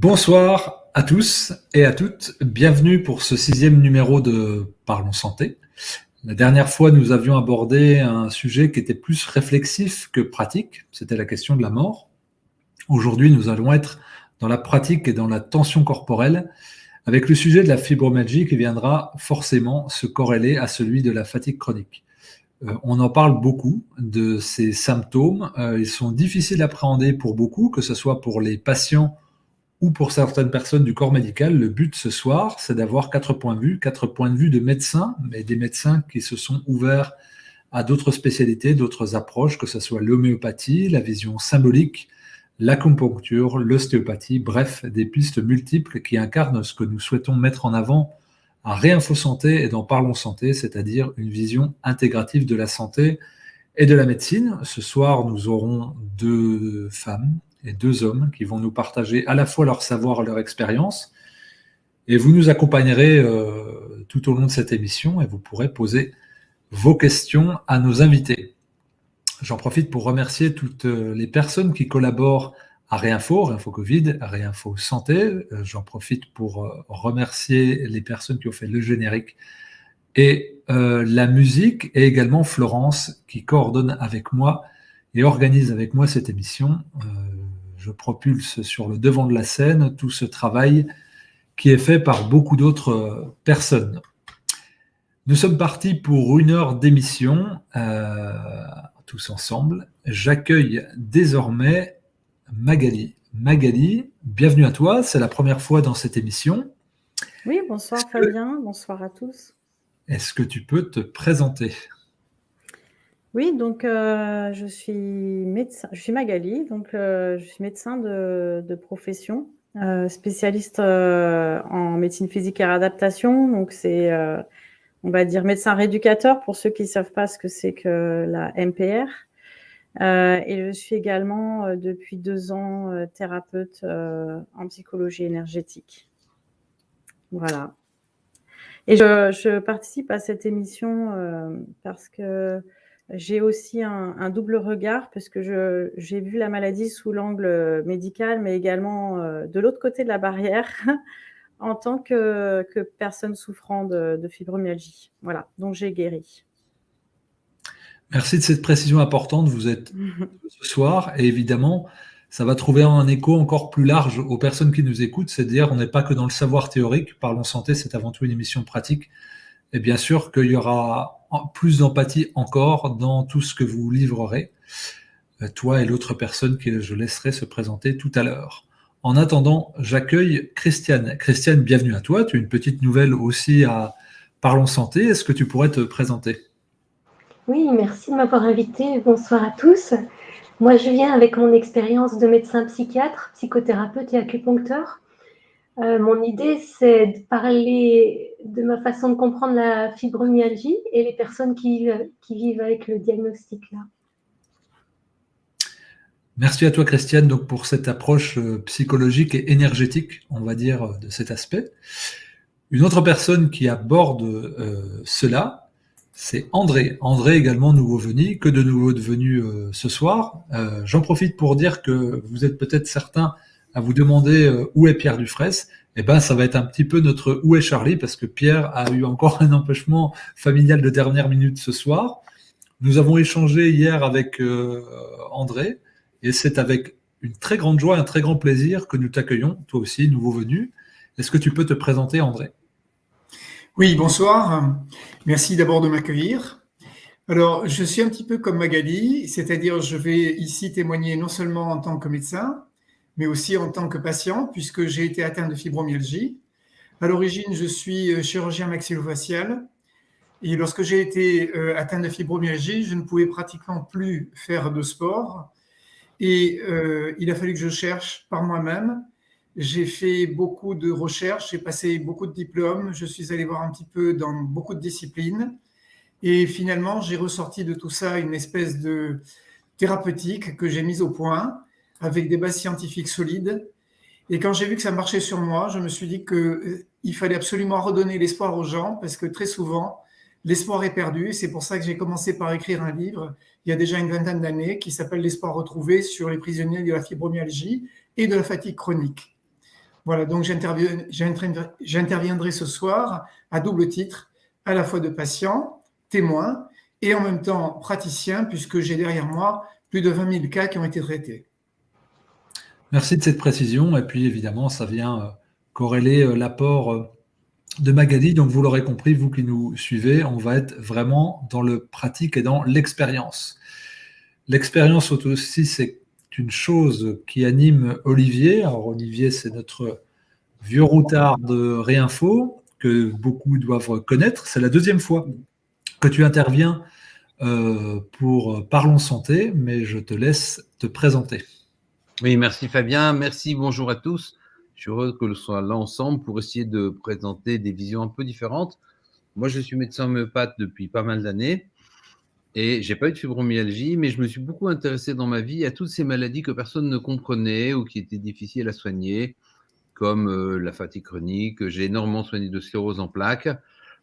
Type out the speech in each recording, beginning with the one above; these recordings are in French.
Bonsoir à tous et à toutes, bienvenue pour ce 6e numéro de Parlons Santé. La dernière fois, nous avions abordé un sujet qui était plus réflexif que pratique, c'était la question de la mort. Aujourd'hui, nous allons être dans la pratique et dans la tension corporelle, avec le sujet de la fibromyalgie qui viendra forcément se corréler à celui de la fatigue chronique. On en parle beaucoup de ces symptômes, ils sont difficiles à appréhender pour beaucoup, que ce soit pour les patients ou pour certaines personnes du corps médical. Le but ce soir, c'est d'avoir 4 points de vue de médecins, mais des médecins qui se sont ouverts à d'autres spécialités, d'autres approches, que ce soit l'homéopathie, la vision symbolique, l'acupuncture, l'ostéopathie, bref, des pistes multiples qui incarnent ce que nous souhaitons mettre en avant à Réinfo Santé et dans Parlons Santé, c'est-à-dire une vision intégrative de la santé et de la médecine. Ce soir, nous aurons 2 femmes et 2 hommes qui vont nous partager à la fois leur savoir et leur expérience. Et vous nous accompagnerez tout au long de cette émission et vous pourrez poser vos questions à nos invités. J'en profite pour remercier toutes les personnes qui collaborent à Réinfo Covid, Réinfo Santé. J'en profite pour remercier les personnes qui ont fait le générique et la musique, et également Florence qui coordonne avec moi et organise avec moi cette émission. Je propulse sur le devant de la scène tout ce travail qui est fait par beaucoup d'autres personnes. Nous sommes partis pour 1 heure d'émission, tous ensemble. J'accueille désormais Magali. Magali, bienvenue à toi, c'est la première fois dans cette émission. Oui, bonsoir Fabien, bonsoir à tous. Est-ce que tu peux te présenter ? Oui, donc je suis Magali, donc je suis médecin de profession, spécialiste en médecine physique et réadaptation. Donc c'est, on va dire, médecin rééducateur pour ceux qui ne savent pas ce que c'est que la MPR. Et je suis également depuis 2 ans thérapeute en psychologie énergétique. Voilà. Et je participe à cette émission parce que j'ai aussi un double regard, parce que j'ai vu la maladie sous l'angle médical, mais également de l'autre côté de la barrière, en tant que personne souffrant de fibromyalgie. Voilà, donc j'ai guéri. Merci de cette précision importante. Vous êtes ce soir, et évidemment, ça va trouver un écho encore plus large aux personnes qui nous écoutent, c'est-à-dire on n'est pas que dans le savoir théorique. Parlons Santé, c'est avant tout une émission pratique. Et bien sûr qu'il y aura plus d'empathie encore dans tout ce que vous livrerez, toi et l'autre personne que je laisserai se présenter tout à l'heure. En attendant, j'accueille Christiane. Christiane, bienvenue à toi. Tu as une petite nouvelle aussi à Parlons Santé. Est-ce que tu pourrais te présenter ? Oui, merci de m'avoir invité. Bonsoir à tous. Moi, je viens avec mon expérience de médecin psychiatre, psychothérapeute et acupuncteur. Mon idée, c'est de parler de ma façon de comprendre la fibromyalgie et les personnes qui vivent avec le diagnostic là. Merci à toi, Christiane, donc pour cette approche psychologique et énergétique, on va dire, de cet aspect. Une autre personne qui aborde cela, c'est André. André, également nouveau venu. Que de nouveaux devenus ce soir. J'en profite pour dire que vous êtes peut-être certains à vous demander où est Pierre Dufresne. Eh ben, ça va être un petit peu notre où est Charlie, parce que Pierre a eu encore un empêchement familial de dernière minute ce soir. Nous avons échangé hier avec André, et c'est avec une très grande joie, un très grand plaisir que nous t'accueillons, toi aussi, nouveau venu. Est-ce que tu peux te présenter, André ? Oui, bonsoir. Merci d'abord de m'accueillir. Alors, je suis un petit peu comme Magali, c'est-à-dire je vais ici témoigner non seulement en tant que médecin, mais aussi en tant que patient, puisque j'ai été atteint de fibromyalgie. À l'origine, je suis chirurgien maxillofacial. Et lorsque j'ai été atteint de fibromyalgie, je ne pouvais pratiquement plus faire de sport. Et il a fallu que je cherche par moi-même. J'ai fait beaucoup de recherches, j'ai passé beaucoup de diplômes, je suis allé voir un petit peu dans beaucoup de disciplines. Et finalement, j'ai ressorti de tout ça une espèce de thérapeutique que j'ai mise au point avec des bases scientifiques solides. Et quand j'ai vu que ça marchait sur moi, je me suis dit qu'il fallait absolument redonner l'espoir aux gens parce que très souvent, l'espoir est perdu. C'est pour ça que j'ai commencé par écrire un livre il y a déjà une vingtaine d'années qui s'appelle L'espoir retrouvé sur les prisonniers de la fibromyalgie et de la fatigue chronique. Voilà, donc j'interviendrai ce soir à double titre, à la fois de patient, témoin et en même temps praticien, puisque j'ai derrière moi plus de 20 000 cas qui ont été traités. Merci de cette précision. Et puis évidemment, ça vient corréler l'apport de Magali. Donc vous l'aurez compris, vous qui nous suivez, on va être vraiment dans le pratique et dans l'expérience. L'expérience aussi, c'est une chose qui anime Olivier. Alors Olivier, c'est notre vieux routard de Réinfo que beaucoup doivent connaître. C'est la deuxième fois que tu interviens pour Parlons Santé, mais je te laisse te présenter. Oui, merci Fabien, merci, bonjour à tous. Je suis heureux que nous soyons là ensemble pour essayer de présenter des visions un peu différentes. Moi, je suis médecin homéopathe depuis pas mal d'années et j'ai pas eu de fibromyalgie, mais je me suis beaucoup intéressé dans ma vie à toutes ces maladies que personne ne comprenait ou qui étaient difficiles à soigner, comme la fatigue chronique. J'ai énormément soigné de sclérose en plaques,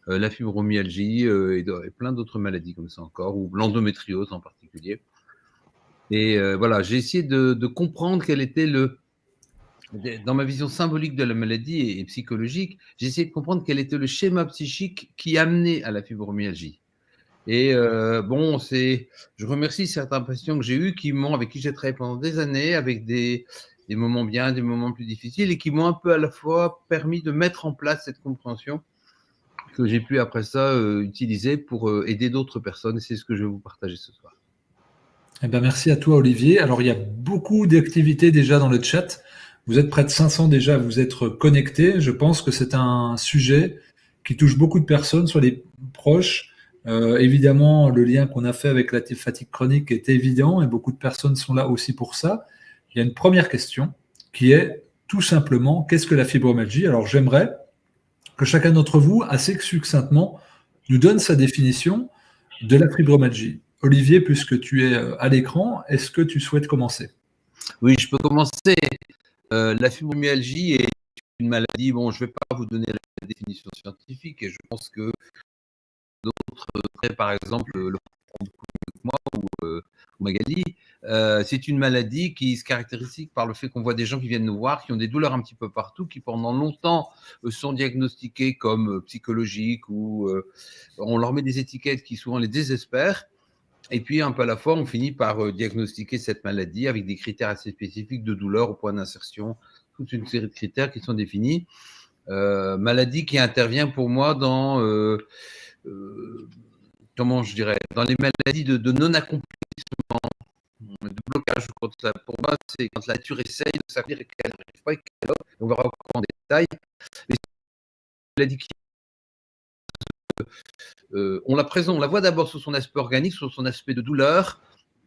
la fibromyalgie et plein d'autres maladies comme ça encore, ou l'endométriose en particulier. Et voilà, j'ai essayé de comprendre quel était dans ma vision symbolique de la maladie et psychologique, j'ai essayé de comprendre quel était le schéma psychique qui amenait à la fibromyalgie. Et bon, je remercie certains patients que j'ai eus avec qui j'ai travaillé pendant des années, avec des moments bien, des moments plus difficiles, et qui m'ont un peu à la fois permis de mettre en place cette compréhension que j'ai pu après ça utiliser pour aider d'autres personnes. Et c'est ce que je vais vous partager ce soir. Eh ben, merci à toi, Olivier. Alors, il y a beaucoup d'activités déjà dans le chat. Vous êtes près de 500 déjà à vous être connectés. Je pense que c'est un sujet qui touche beaucoup de personnes, soit les proches. Évidemment, le lien qu'on a fait avec la fatigue chronique est évident et beaucoup de personnes sont là aussi pour ça. Il y a une première question qui est tout simplement, qu'est-ce que la fibromyalgie? Alors, j'aimerais que chacun d'entre vous, assez succinctement, nous donne sa définition de la fibromyalgie. Olivier, puisque tu es à l'écran, est-ce que tu souhaites commencer? Oui, je peux commencer. La fibromyalgie est une maladie, bon, je ne vais pas vous donner la définition scientifique, et je pense que d'autres, par exemple, le comprendront beaucoup mieux que moi ou Magali. C'est une maladie qui se caractérise par le fait qu'on voit des gens qui viennent nous voir, qui ont des douleurs un petit peu partout, qui pendant longtemps sont diagnostiqués comme psychologiques, ou on leur met des étiquettes qui souvent les désespèrent. Et puis, un peu à la fois, on finit par diagnostiquer cette maladie avec des critères assez spécifiques de douleur au point d'insertion, toute une série de critères qui sont définis. Maladie qui intervient pour moi dans, comment je dirais, dans les maladies de non-accomplissement, de blocage. Pour moi, c'est quand la nature essaye de s'accomplir et qu'elle n'arrive pas, et qu'elle offre. On verra en détail. Mais c'est une maladie qui on la voit d'abord sur son aspect organique, sur son aspect de douleur,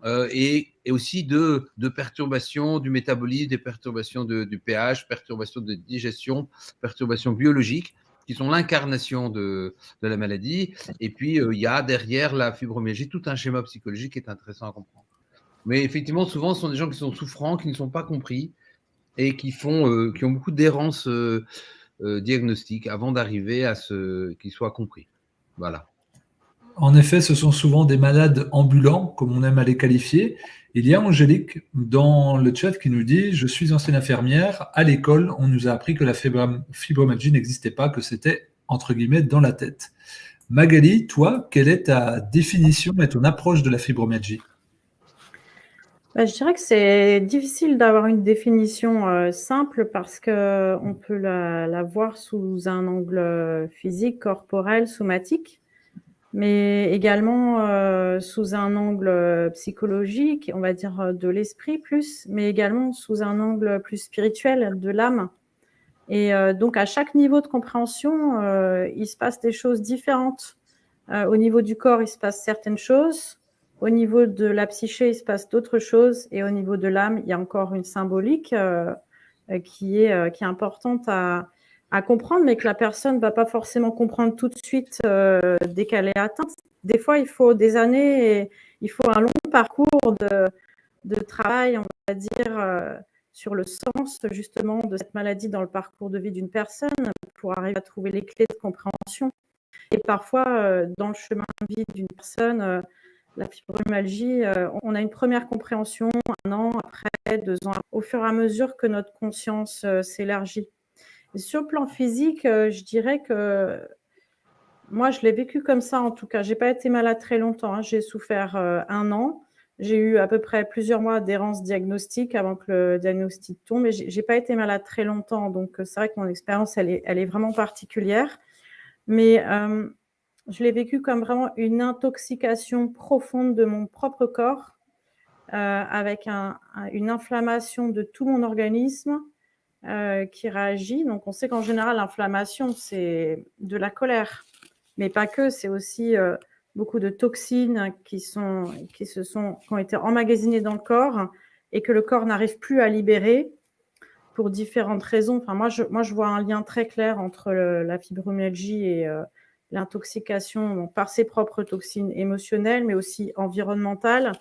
et aussi de perturbations du métabolisme, des perturbations du pH, perturbations de digestion, perturbations biologiques, qui sont l'incarnation de la maladie. Et puis, il y a derrière la fibromyalgie tout un schéma psychologique qui est intéressant à comprendre. Mais effectivement, souvent, ce sont des gens qui sont souffrants, qui ne sont pas compris, et qui ont beaucoup d'errances diagnostiques avant d'arriver à ce qu'ils soient compris. Voilà. En effet, ce sont souvent des malades ambulants, comme on aime à les qualifier. Il y a Angélique dans le chat qui nous dit « Je suis ancienne infirmière. À l'école, on nous a appris que la fibromyalgie n'existait pas, que c'était, entre guillemets, dans la tête. » Magali, toi, quelle est ta définition et ton approche de la fibromyalgie? Je dirais que c'est difficile d'avoir une définition simple parce qu'on peut la voir sous un angle physique, corporel, somatique. mais également sous un angle psychologique, on va dire de l'esprit plus, mais également sous un angle plus spirituel, de l'âme. Et donc, à chaque niveau de compréhension, il se passe des choses différentes. Au niveau du corps, il se passe certaines choses. Au niveau de la psyché, il se passe d'autres choses. Et au niveau de l'âme, il y a encore une symbolique qui est importante à comprendre, mais que la personne ne va pas forcément comprendre tout de suite dès qu'elle est atteinte. Des fois, il faut des années et il faut un long parcours de travail, on va dire, sur le sens justement de cette maladie dans le parcours de vie d'une personne pour arriver à trouver les clés de compréhension. Et parfois, dans le chemin de vie d'une personne, la fibromyalgie, on a une première compréhension 1 an, après 2 ans, au fur et à mesure que notre conscience s'élargit. Et sur le plan physique, je dirais que moi, je l'ai vécu comme ça en tout cas. J'ai pas été malade très longtemps, hein. J'ai souffert 1 an. J'ai eu à peu près plusieurs mois d'errance diagnostique avant que le diagnostic tombe, mais j'ai pas été malade très longtemps. Donc, c'est vrai que mon expérience, elle est vraiment particulière. Mais je l'ai vécu comme vraiment une intoxication profonde de mon propre corps, avec une inflammation de tout mon organisme qui réagit. Donc, on sait qu'en général, l'inflammation, c'est de la colère, mais pas que. C'est aussi beaucoup de toxines qui ont été emmagasinées dans le corps et que le corps n'arrive plus à libérer pour différentes raisons. Enfin, moi, je vois un lien très clair entre la fibromyalgie et l'intoxication par ses propres toxines émotionnelles, mais aussi environnementales,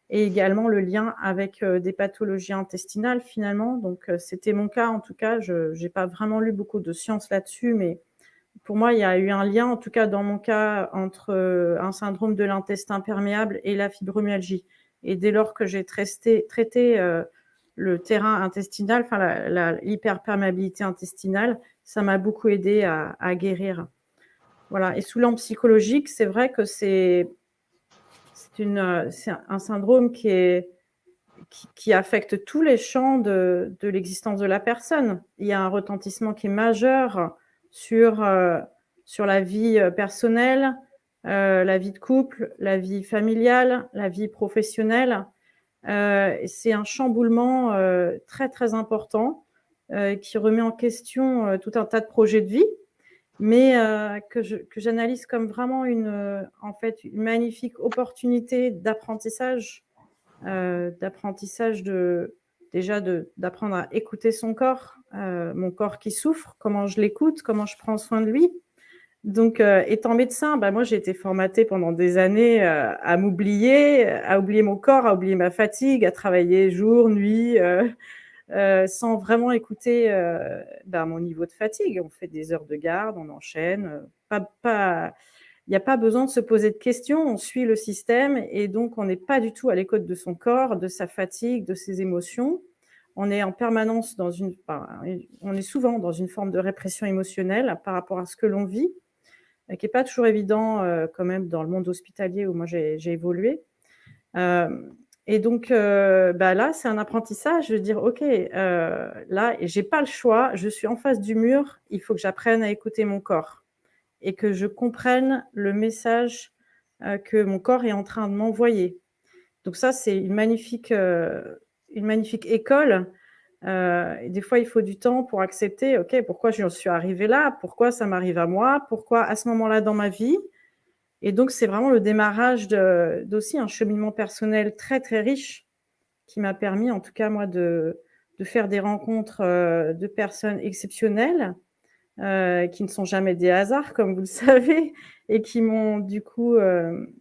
et également le lien avec des pathologies intestinales finalement. Donc, c'était mon cas en tout cas. Je n'ai pas vraiment lu beaucoup de sciences là-dessus, mais pour moi, il y a eu un lien, en tout cas dans mon cas, entre un syndrome de l'intestin perméable et la fibromyalgie. Et dès lors que j'ai traité le terrain intestinal, enfin l'hyperperméabilité intestinale, ça m'a beaucoup aidé à guérir. Voilà. Et sous l'angle psychologique, c'est vrai que c'est un syndrome qui affecte tous les champs de l'existence de la personne. Il y a un retentissement qui est majeur sur la vie personnelle, la vie de couple, la vie familiale, la vie professionnelle. C'est un chamboulement très, très important qui remet en question tout un tas de projets de vie, mais que j'analyse comme vraiment une magnifique opportunité d'apprentissage, d'apprendre à écouter son corps, mon corps qui souffre, comment je l'écoute, comment je prends soin de lui. Donc, étant médecin, moi, j'ai été formatée pendant des années à oublier mon corps, à oublier ma fatigue, à travailler jour, nuit, sans vraiment écouter mon niveau de fatigue. On fait des heures de garde, on enchaîne. Il n'y a pas besoin de se poser de questions, on suit le système et donc on n'est pas du tout à l'écoute de son corps, de sa fatigue, de ses émotions. On est en permanence on est souvent dans une forme de répression émotionnelle par rapport à ce que l'on vit, qui n'est pas toujours évident quand même dans le monde hospitalier où moi j'ai évolué. Et donc là, c'est un apprentissage de dire ok, là, j'ai pas le choix, je suis en face du mur, il faut que j'apprenne à écouter mon corps et que je comprenne le message que mon corps est en train de m'envoyer. Donc ça, c'est une magnifique école. Et des fois, il faut du temps pour accepter, ok, pourquoi je suis arrivée là, pourquoi ça m'arrive à moi, pourquoi à ce moment-là dans ma vie. Et donc, c'est vraiment le démarrage d'aussi un cheminement personnel très, très riche qui m'a permis, en tout cas, moi, de faire des rencontres de personnes exceptionnelles qui ne sont jamais des hasards, comme vous le savez, et qui m'ont du coup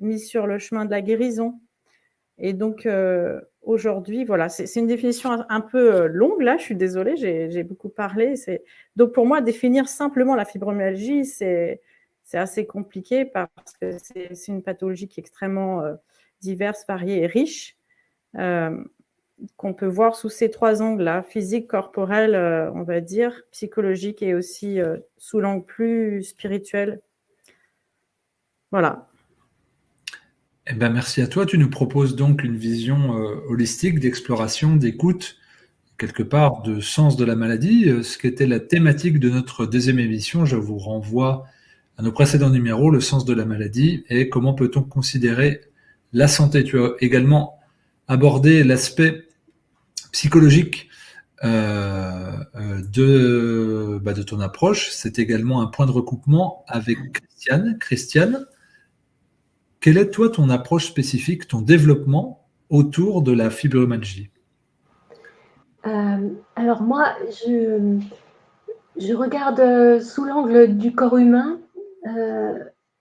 mis sur le chemin de la guérison. Et donc, aujourd'hui, voilà, c'est une définition un peu longue, là, je suis désolée, j'ai beaucoup parlé. Donc, pour moi, définir simplement la fibromyalgie, c'est assez compliqué parce que c'est une pathologie qui est extrêmement diverse, variée et riche, qu'on peut voir sous ces 3 angles-là, physique, corporel, on va dire, psychologique et aussi sous l'angle plus spirituel. Voilà. Eh ben, merci à toi. Tu nous proposes donc une vision holistique d'exploration, d'écoute, quelque part de sens de la maladie, ce qui était la thématique de notre 2e émission. Je vous renvoie à nos précédents numéros, le sens de la maladie et comment peut-on considérer la santé. Tu as également abordé l'aspect psychologique de ton approche. C'est également un point de recoupement avec Christiane. Christiane, quelle est toi ton approche spécifique, ton développement autour de la fibromyalgie? Alors moi, je regarde sous l'angle du corps humain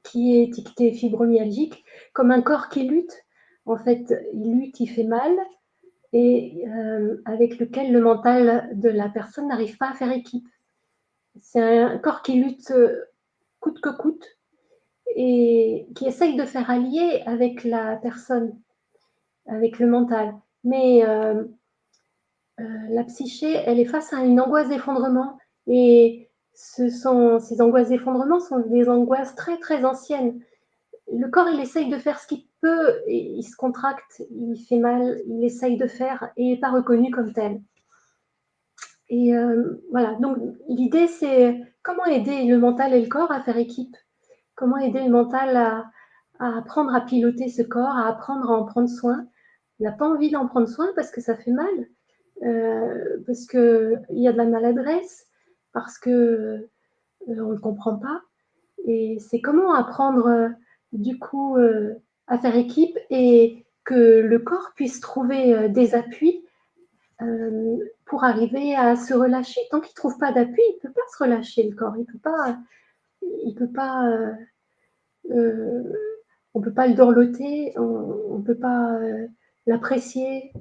qui est étiqueté fibromyalgique comme un corps qui lutte. En fait, il lutte, il fait mal et avec lequel le mental de la personne n'arrive pas à faire équipe. C'est un corps qui lutte coûte que coûte et qui essaye de faire allier avec la personne, avec le mental. Mais la psyché, elle est face à une angoisse d'effondrement et ces angoisses d'effondrement sont des angoisses très très anciennes. Le corps, il essaye de faire ce qu'il peut, et il se contracte, il fait mal, il essaye de faire et n'est pas reconnu comme tel. Et voilà, donc l'idée c'est comment aider le mental et le corps à faire équipe, comment aider le mental à apprendre à piloter ce corps, à apprendre à en prendre soin. On n'a pas envie d'en prendre soin parce que ça fait mal, parce qu'il y a de la maladresse, parce qu'on ne comprend pas. Et c'est comment apprendre du coup à faire équipe et que le corps puisse trouver des appuis pour arriver à se relâcher. Tant qu'il ne trouve pas d'appui, il ne peut pas se relâcher, le corps. On ne peut pas le dorloter, on ne peut pas l'apprécier.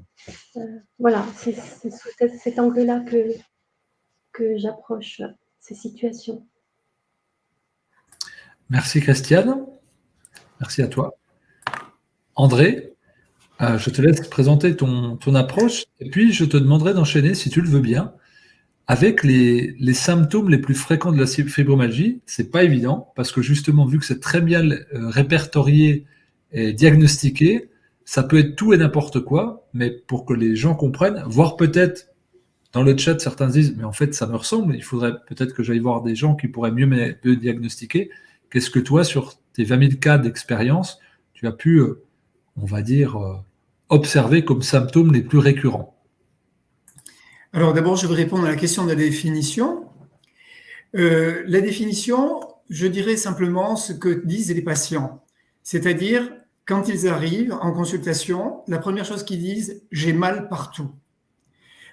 Voilà, c'est sous cet angle-là que j'approche ces situations. Merci Christiane, merci à toi. André, je te laisse présenter ton approche et puis je te demanderai d'enchaîner, si tu le veux bien, avec les symptômes les plus fréquents de la fibromyalgie. C'est pas évident parce que justement, vu que c'est très bien répertorié et diagnostiqué, ça peut être tout et n'importe quoi, mais pour que les gens comprennent, voire peut-être dans le chat, certains disent, mais en fait, ça me ressemble, il faudrait peut-être que j'aille voir des gens qui pourraient mieux me diagnostiquer. Qu'est-ce que toi, sur tes 20 000 cas d'expérience, tu as pu, on va dire, observer comme symptômes les plus récurrents? Alors d'abord, je vais répondre à la question de la définition. La définition, je dirais simplement ce que disent les patients. C'est-à-dire, quand ils arrivent en consultation, la première chose qu'ils disent, j'ai mal partout.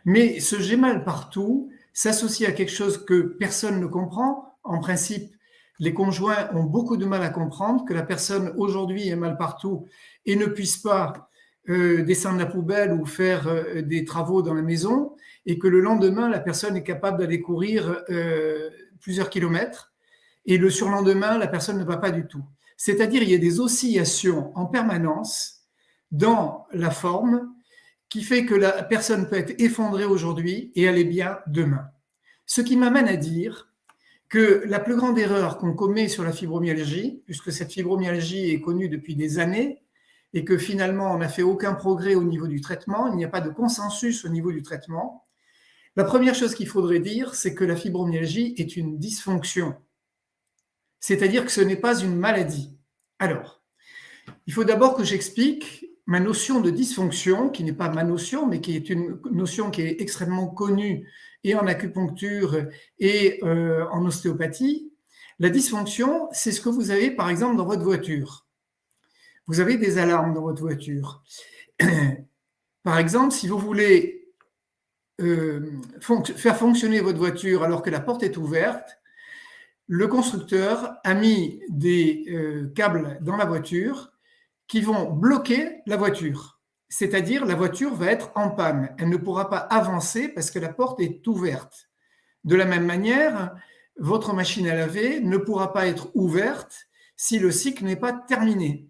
Mais ce j'ai mal partout s'associe à quelque chose que personne ne comprend. En principe, les conjoints ont beaucoup de mal à comprendre que la personne aujourd'hui ait mal partout et ne puisse pas descendre la poubelle ou faire des travaux dans la maison, et que le lendemain, la personne est capable d'aller courir plusieurs kilomètres, et le surlendemain, la personne ne va pas du tout. C'est-à-dire, il y a des oscillations en permanence dans la forme qui fait que la personne peut être effondrée aujourd'hui et aller bien demain. Ce qui m'amène à dire que la plus grande erreur qu'on commet sur la fibromyalgie, puisque cette fibromyalgie est connue depuis des années, et que finalement on n'a fait aucun progrès au niveau du traitement, il n'y a pas de consensus au niveau du traitement. La première chose qu'il faudrait dire, c'est que la fibromyalgie est une dysfonction. C'est-à-dire que ce n'est pas une maladie. Alors, il faut d'abord que j'explique ma notion de dysfonction, qui n'est pas ma notion, mais qui est une notion qui est extrêmement connue et en acupuncture et en ostéopathie. La dysfonction, c'est ce que vous avez par exemple dans votre voiture. Vous avez des alarmes dans votre voiture. Par exemple, si vous voulez faire fonctionner votre voiture alors que la porte est ouverte, le constructeur a mis des câbles dans la voiture qui vont bloquer la voiture. C'est-à-dire, la voiture va être en panne. Elle ne pourra pas avancer parce que la porte est ouverte. De la même manière, votre machine à laver ne pourra pas être ouverte si le cycle n'est pas terminé.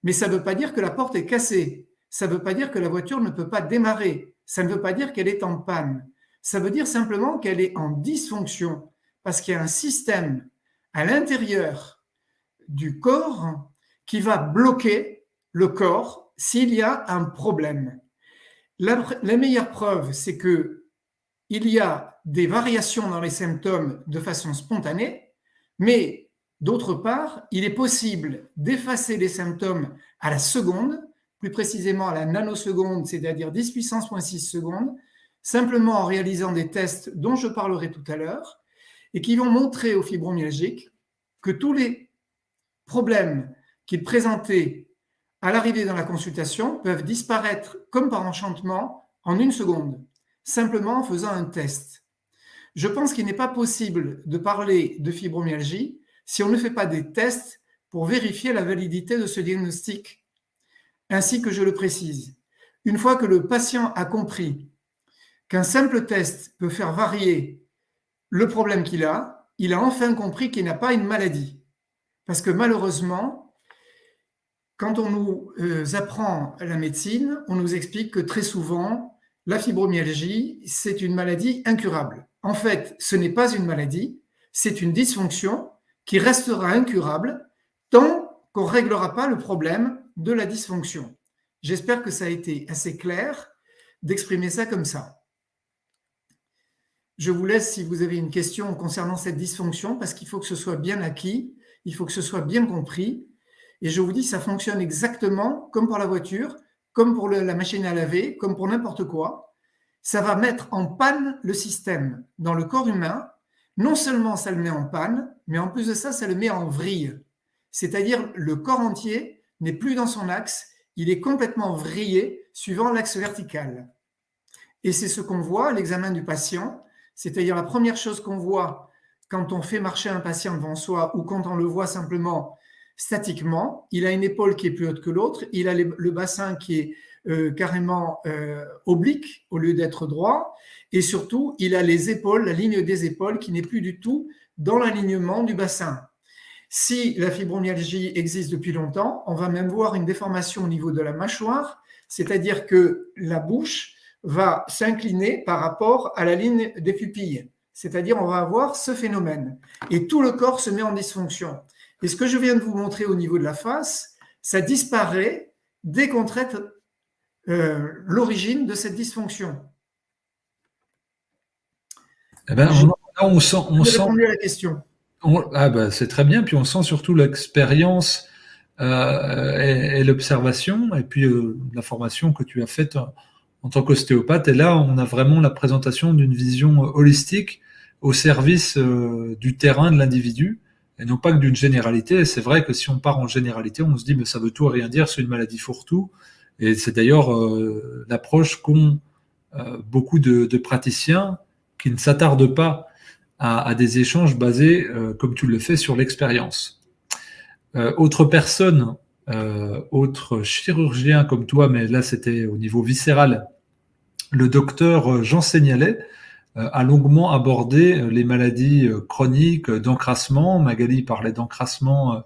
Mais ça ne veut pas dire que la porte est cassée. Ça ne veut pas dire que la voiture ne peut pas démarrer. Ça ne veut pas dire qu'elle est en panne. Ça veut dire simplement qu'elle est en dysfonction parce qu'il y a un système à l'intérieur du corps qui va bloquer le corps s'il y a un problème. La meilleure preuve, c'est qu'il y a des variations dans les symptômes de façon spontanée, mais D'autre part, il est possible d'effacer les symptômes à la seconde, plus précisément à la nanoseconde, c'est-à-dire 10 puissance moins 6 secondes, simplement en réalisant des tests dont je parlerai tout à l'heure, et qui vont montrer aux fibromyalgiques que tous les problèmes qu'ils présentaient à l'arrivée dans la consultation peuvent disparaître comme par enchantement en 1 seconde, simplement en faisant un test. Je pense qu'il n'est pas possible de parler de fibromyalgie si on ne fait pas des tests pour vérifier la validité de ce diagnostic. Ainsi que je le précise, une fois que le patient a compris qu'un simple test peut faire varier le problème qu'il a, il a enfin compris qu'il n'a pas une maladie. Parce que malheureusement, quand on nous apprend la médecine, on nous explique que très souvent, la fibromyalgie, c'est une maladie incurable. En fait, ce n'est pas une maladie, c'est une dysfonction qui restera incurable tant qu'on ne réglera pas le problème de la dysfonction. J'espère que ça a été assez clair d'exprimer ça comme ça. Je vous laisse si vous avez une question concernant cette dysfonction, parce qu'il faut que ce soit bien acquis, il faut que ce soit bien compris. Et je vous dis, ça fonctionne exactement comme pour la voiture, comme pour la machine à laver, comme pour n'importe quoi. Ça va mettre en panne le système dans le corps humain. Non seulement ça le met en panne, mais en plus de ça, ça le met en vrille. C'est-à-dire le corps entier n'est plus dans son axe, il est complètement vrillé suivant l'axe vertical. Et c'est ce qu'on voit à l'examen du patient, c'est-à-dire la première chose qu'on voit quand on fait marcher un patient devant soi ou quand on le voit simplement statiquement, il a une épaule qui est plus haute que l'autre, il a le bassin qui est carrément oblique au lieu d'être droit, et surtout, il a les épaules, la ligne des épaules qui n'est plus du tout dans l'alignement du bassin. Si la fibromyalgie existe depuis longtemps, on va même voir une déformation au niveau de la mâchoire, c'est-à-dire que la bouche va s'incliner par rapport à la ligne des pupilles. C'est-à-dire on va avoir ce phénomène. Et tout le corps se met en dysfonction. Et ce que je viens de vous montrer au niveau de la face, ça disparaît dès qu'on traite l'origine de cette dysfonction. Eh ben, on sent répondu à la question. C'est très bien, puis on sent surtout l'expérience et l'observation, et puis la formation que tu as faite en tant qu'ostéopathe. Et là, on a vraiment la présentation d'une vision holistique au service du terrain de l'individu, et non pas que d'une généralité. Et c'est vrai que si on part en généralité, on se dit mais ça veut tout et rien dire, c'est une maladie fourre-tout. Et c'est d'ailleurs l'approche qu'ont beaucoup de praticiens qui ne s'attardent pas à des échanges basés, comme tu le fais, sur l'expérience. Autre personne, autre chirurgien comme toi, mais là c'était au niveau viscéral, le docteur Jean Seignalet a longuement abordé les maladies chroniques d'encrassement. Magali parlait d'encrassement,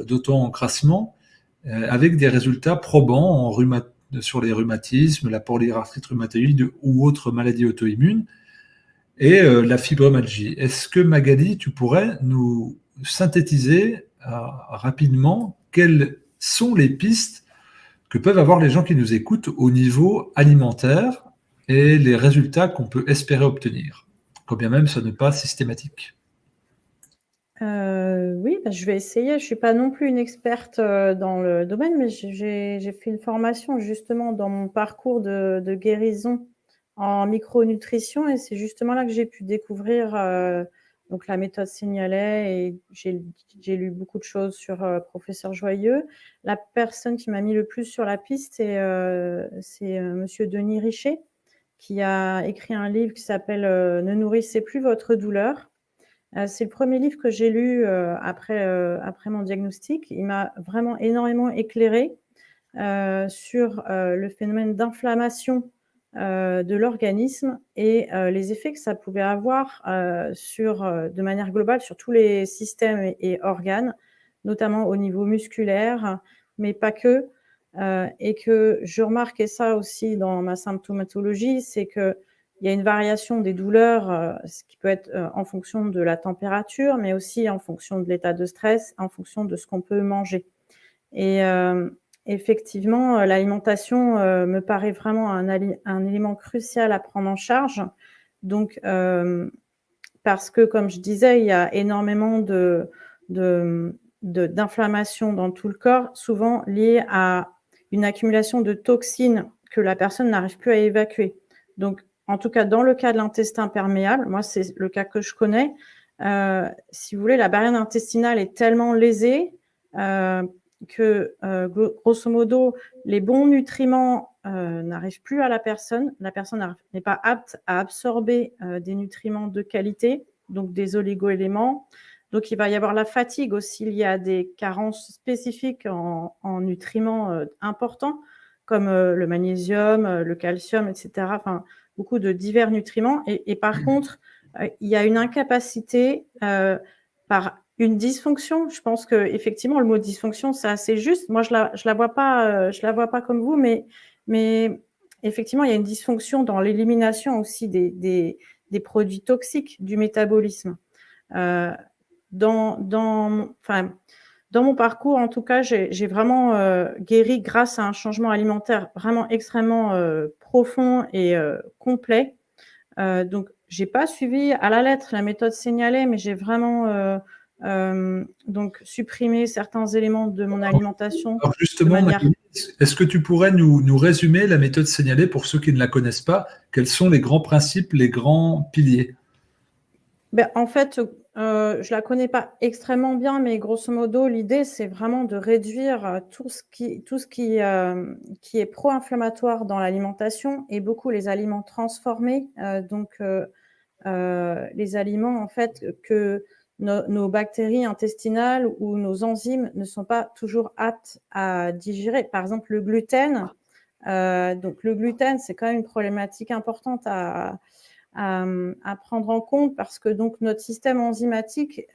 d'auto-encrassement, avec des résultats probants sur les rhumatismes, la polyarthrite rhumatoïde ou autres maladies auto-immunes, et la fibromyalgie. Est-ce que Magali, tu pourrais nous synthétiser rapidement quelles sont les pistes que peuvent avoir les gens qui nous écoutent au niveau alimentaire et les résultats qu'on peut espérer obtenir, quand bien même ce n'est pas systématique? Oui, je vais essayer. Je ne suis pas non plus une experte dans le domaine, mais j'ai fait une formation justement dans mon parcours de guérison en micronutrition, et c'est justement là que j'ai pu découvrir donc la méthode Seignalet, et j'ai lu beaucoup de choses sur Professeur Joyeux. La personne qui m'a mis le plus sur la piste, c'est Monsieur Denis Richer, qui a écrit un livre qui s'appelle Ne nourrissez plus votre douleur. C'est le premier livre que j'ai lu après mon diagnostic. Il m'a vraiment énormément éclairé sur le phénomène d'inflammation de l'organisme et les effets que ça pouvait avoir de manière globale sur tous les systèmes et organes, notamment au niveau musculaire, mais pas que. Et que je remarquais ça aussi dans ma symptomatologie, c'est qu'il y a une variation des douleurs, ce qui peut être en fonction de la température, mais aussi en fonction de l'état de stress, en fonction de ce qu'on peut manger. Et effectivement, l'alimentation me paraît vraiment un élément crucial à prendre en charge. Donc, parce que, comme je disais, il y a énormément d'inflammation dans tout le corps, souvent liée à une accumulation de toxines que la personne n'arrive plus à évacuer. Donc, en tout cas, dans le cas de l'intestin perméable, moi, c'est le cas que je connais, si vous voulez, la barrière intestinale est tellement lésée que, grosso modo, les bons nutriments n'arrivent plus à la personne n'est pas apte à absorber des nutriments de qualité, donc des oligo-éléments. Donc, il va y avoir la fatigue aussi liée à des carences spécifiques en nutriments importants, comme le magnésium, le calcium, etc. Enfin, beaucoup de divers nutriments. Et par contre, il y a une incapacité par une dysfonction. Je pense que effectivement, le mot dysfonction, c'est assez juste. Moi, je la vois pas comme vous, mais effectivement, il y a une dysfonction dans l'élimination aussi des produits toxiques du métabolisme. Dans mon parcours, en tout cas, j'ai vraiment guéri grâce à un changement alimentaire vraiment extrêmement profond et complet. Donc, j'ai pas suivi à la lettre la méthode signalée, mais j'ai vraiment donc supprimé certains éléments de mon alimentation. Alors justement, Magali, est-ce que tu pourrais nous résumer la méthode signalée pour ceux qui ne la connaissent pas? Quels sont les grands principes, les grands piliers? En fait, je la connais pas extrêmement bien, mais grosso modo, l'idée, c'est vraiment de réduire tout ce qui est pro-inflammatoire dans l'alimentation et beaucoup les aliments transformés. Donc, les aliments, en fait, que nos bactéries intestinales ou nos enzymes ne sont pas toujours aptes à digérer. Par exemple, le gluten. Donc, le gluten, c'est quand même une problématique importante à prendre en compte parce que donc notre système enzymatique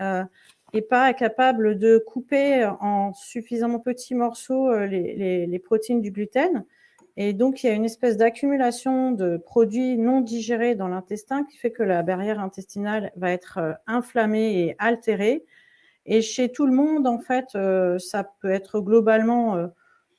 n'est pas capable de couper en suffisamment petits morceaux les protéines du gluten. Et donc, il y a une espèce d'accumulation de produits non digérés dans l'intestin qui fait que la barrière intestinale va être inflammée et altérée. Et chez tout le monde, en fait, ça peut être globalement,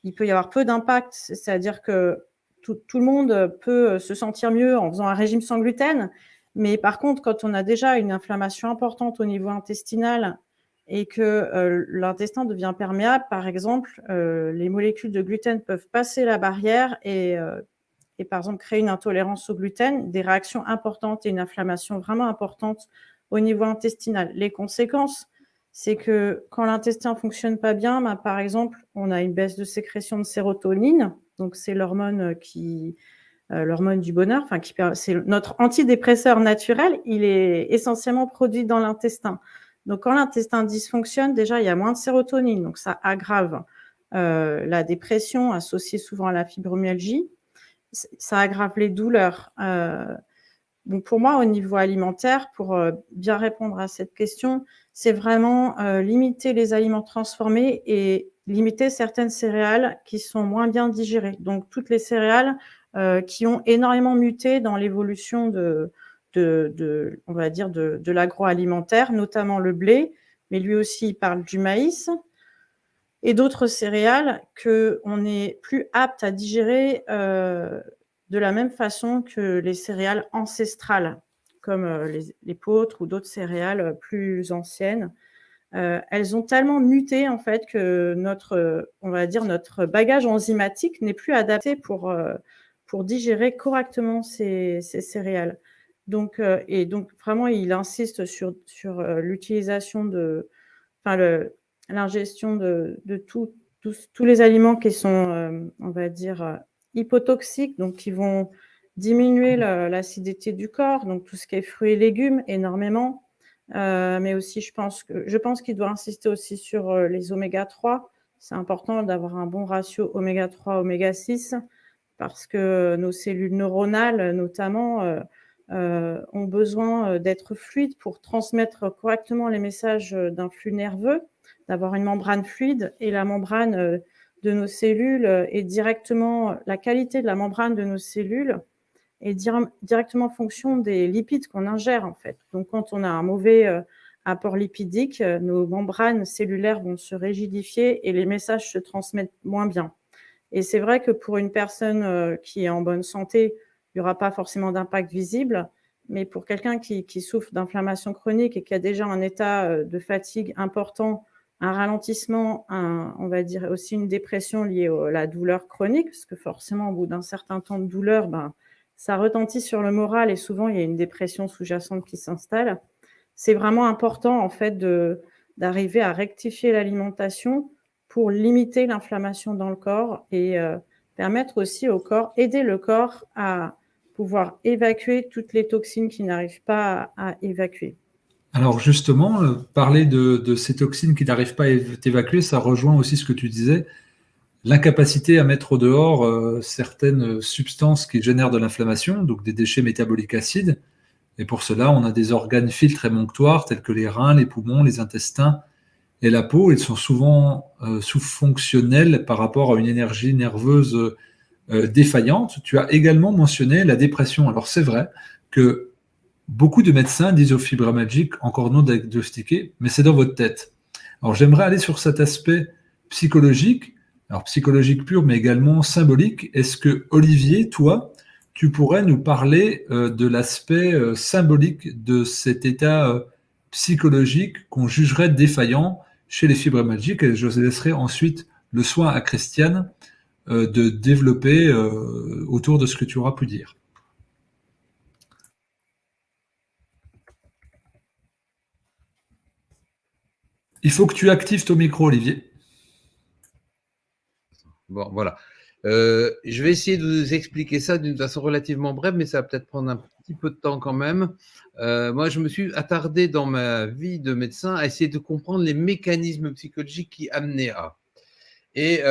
il peut y avoir peu d'impact, c'est-à-dire que tout le monde peut se sentir mieux en faisant un régime sans gluten. Mais par contre, quand on a déjà une inflammation importante au niveau intestinal et que l'intestin devient perméable, par exemple, les molécules de gluten peuvent passer la barrière et par exemple créer une intolérance au gluten, des réactions importantes et une inflammation vraiment importante au niveau intestinal. Les conséquences, c'est que quand l'intestin ne fonctionne pas bien, par exemple, on a une baisse de sécrétion de sérotonine, donc c'est l'hormone l'hormone du bonheur, c'est notre antidépresseur naturel, il est essentiellement produit dans l'intestin. Donc quand l'intestin dysfonctionne, déjà il y a moins de sérotonine, donc ça aggrave la dépression associée souvent à la fibromyalgie, ça aggrave les douleurs. Donc pour moi, au niveau alimentaire, pour bien répondre à cette question, c'est vraiment limiter les aliments transformés et limiter certaines céréales qui sont moins bien digérées. Donc toutes les céréales qui ont énormément muté dans l'évolution on va dire de l'agroalimentaire, notamment le blé, mais lui aussi il parle du maïs et d'autres céréales qu'on n'est plus apte à digérer de la même façon que les céréales ancestrales, comme l'épeautre ou d'autres céréales plus anciennes. Elles ont tellement muté en fait que on va dire notre bagage enzymatique n'est plus adapté pour digérer correctement ces céréales. Donc vraiment, il insiste sur l'utilisation l'ingestion de tous les aliments qui sont, on va dire, hypotoxiques, donc qui vont diminuer l'acidité du corps, donc tout ce qui est fruits et légumes énormément, mais aussi je pense qu'il doit insister aussi sur les oméga 3. C'est important d'avoir un bon ratio oméga 3, oméga 6, parce que nos cellules neuronales, notamment, ont besoin d'être fluides pour transmettre correctement les messages d'un flux nerveux, d'avoir une membrane fluide, et la membrane de nos cellules est directement, la qualité de la membrane de nos cellules est directement en fonction des lipides qu'on ingère en fait. Donc quand on a un mauvais apport lipidique, nos membranes cellulaires vont se rigidifier et les messages se transmettent moins bien. Et c'est vrai que pour une personne qui est en bonne santé, il n'y aura pas forcément d'impact visible, mais pour quelqu'un qui souffre d'inflammation chronique et qui a déjà un état de fatigue important, un ralentissement, on va dire aussi une dépression liée à la douleur chronique, parce que forcément, au bout d'un certain temps de douleur, ça retentit sur le moral et souvent, il y a une dépression sous-jacente qui s'installe. C'est vraiment important, en fait, d'arriver à rectifier l'alimentation pour limiter l'inflammation dans le corps et permettre aussi au corps, aider le corps à pouvoir évacuer toutes les toxines qu'il n'arrive pas à évacuer. Alors justement, parler de ces toxines qui n'arrivent pas à être évacuées, ça rejoint aussi ce que tu disais, l'incapacité à mettre au dehors certaines substances qui génèrent de l'inflammation, donc des déchets métaboliques acides. Et pour cela, on a des organes filtres émonctoires tels que les reins, les poumons, les intestins et la peau. Ils sont souvent sous-fonctionnels par rapport à une énergie nerveuse défaillante. Tu as également mentionné la dépression. Alors c'est vrai que beaucoup de médecins disent aux fibromyalgiques encore non diagnostiqués, mais c'est dans votre tête. Alors j'aimerais aller sur cet aspect psychologique, alors psychologique pur, mais également symbolique. Est-ce que Olivier, toi, tu pourrais nous parler de l'aspect symbolique de cet état psychologique qu'on jugerait défaillant chez les fibromyalgiques, et je laisserai ensuite le soin à Christiane de développer autour de ce que tu auras pu dire. Il faut que tu actives ton micro, Olivier. Bon, voilà. Je vais essayer de vous expliquer ça d'une façon relativement brève, mais ça va peut-être prendre un petit peu de temps quand même. Moi, je me suis attardé dans ma vie de médecin à essayer de comprendre les mécanismes psychologiques qui amenaient à. Et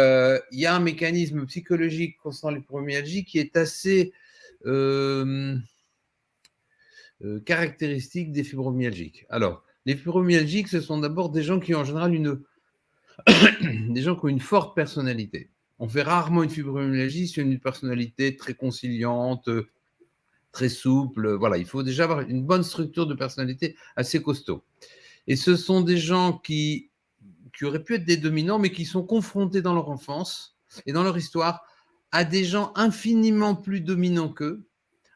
il y a un mécanisme psychologique concernant les fibromyalgies qui est assez caractéristique des fibromyalgiques. Alors, les fibromyalgiques, ce sont d'abord des gens qui ont en général des gens qui ont une forte personnalité. On fait rarement une fibromyalgie sur une personnalité très conciliante, très souple. Voilà, il faut déjà avoir une bonne structure de personnalité assez costaud. Et ce sont des gens qui auraient pu être des dominants, mais qui sont confrontés dans leur enfance et dans leur histoire à des gens infiniment plus dominants qu'eux,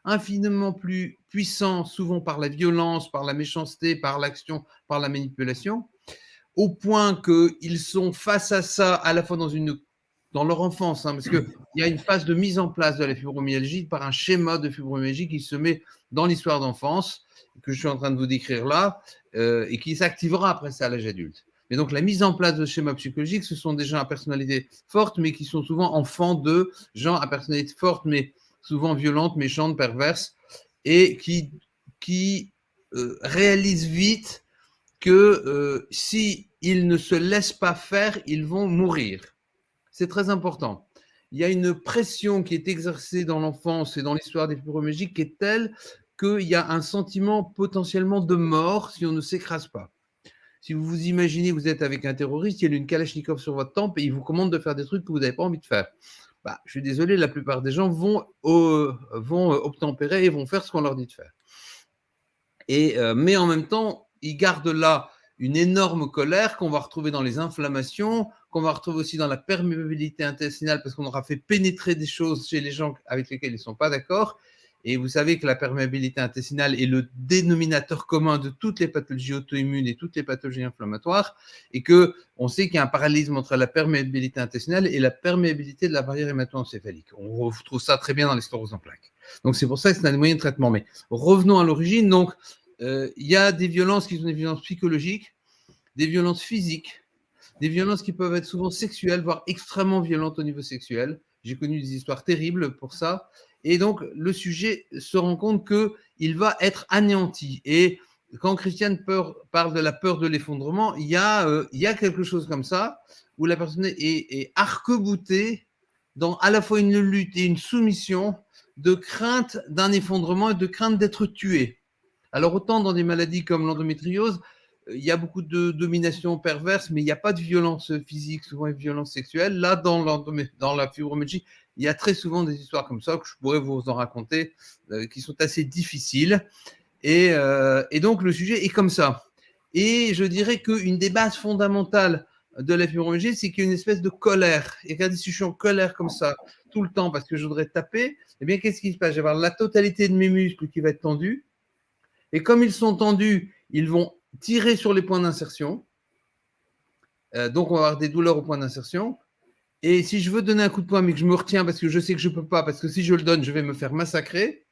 infiniment plus puissants, souvent par la violence, par la méchanceté, par l'action, par la manipulation, au point qu'ils sont face à ça à la fois dans leur enfance, parce qu'il y a une phase de mise en place de la fibromyalgie par un schéma de fibromyalgie qui se met dans l'histoire d'enfance, que je suis en train de vous décrire là, et qui s'activera après ça à l'âge adulte. Mais donc la mise en place de schémas psychologiques, ce sont des gens à personnalité forte, mais qui sont souvent enfants de gens à personnalité forte, mais souvent violentes, méchantes, perverses, et qui réalisent vite que s'ils ne se laissent pas faire, ils vont mourir. C'est très important. Il y a une pression qui est exercée dans l'enfance et dans l'histoire des fibromyalgiques qui est telle qu'il y a un sentiment potentiellement de mort si on ne s'écrase pas. Si vous vous imaginez, vous êtes avec un terroriste, il y a une Kalachnikov sur votre tempe et il vous commande de faire des trucs que vous n'avez pas envie de faire. Je suis désolé, la plupart des gens vont obtempérer et vont faire ce qu'on leur dit de faire. Mais en même temps, ils gardent là une énorme colère qu'on va retrouver dans les inflammations, qu'on va retrouver aussi dans la perméabilité intestinale parce qu'on aura fait pénétrer des choses chez les gens avec lesquels ils ne sont pas d'accord. Et vous savez que la perméabilité intestinale est le dénominateur commun de toutes les pathologies auto-immunes et toutes les pathologies inflammatoires, et qu'on sait qu'il y a un parallélisme entre la perméabilité intestinale et la perméabilité de la barrière hémato-encéphalique. On retrouve ça très bien dans les scléroses en plaques. Donc c'est pour ça que c'est un des moyens de traitement. Mais revenons à l'origine. Donc il y a des violences qui sont des violences psychologiques, des violences physiques, des violences qui peuvent être souvent sexuelles, voire extrêmement violentes au niveau sexuel. J'ai connu des histoires terribles pour ça. Et donc, le sujet se rend compte qu'il va être anéanti. Et quand Christiane parle de la peur de l'effondrement, il y a quelque chose comme ça, où la personne est arc-boutée dans à la fois une lutte et une soumission de crainte d'un effondrement et de crainte d'être tué. Alors, autant dans des maladies comme l'endométriose, il y a beaucoup de domination perverse, mais il n'y a pas de violence physique, souvent une violence sexuelle. Là, dans la fibromyalgie, il y a très souvent des histoires comme ça que je pourrais vous en raconter, qui sont assez difficiles. Et donc, le sujet est comme ça. Et je dirais qu'une des bases fondamentales de la fibromyalgie, c'est qu'il y a une espèce de colère. Et regardez, si je suis en colère comme ça tout le temps parce que je voudrais taper, eh bien, qu'est-ce qui se passe? Je vais avoir la totalité de mes muscles qui va être tendue. Et comme ils sont tendus, ils vont tirer sur les points d'insertion. Donc, on va avoir des douleurs au point d'insertion. Et si je veux donner un coup de poing, mais que je me retiens parce que je sais que je ne peux pas, parce que si je le donne, je vais me faire massacrer,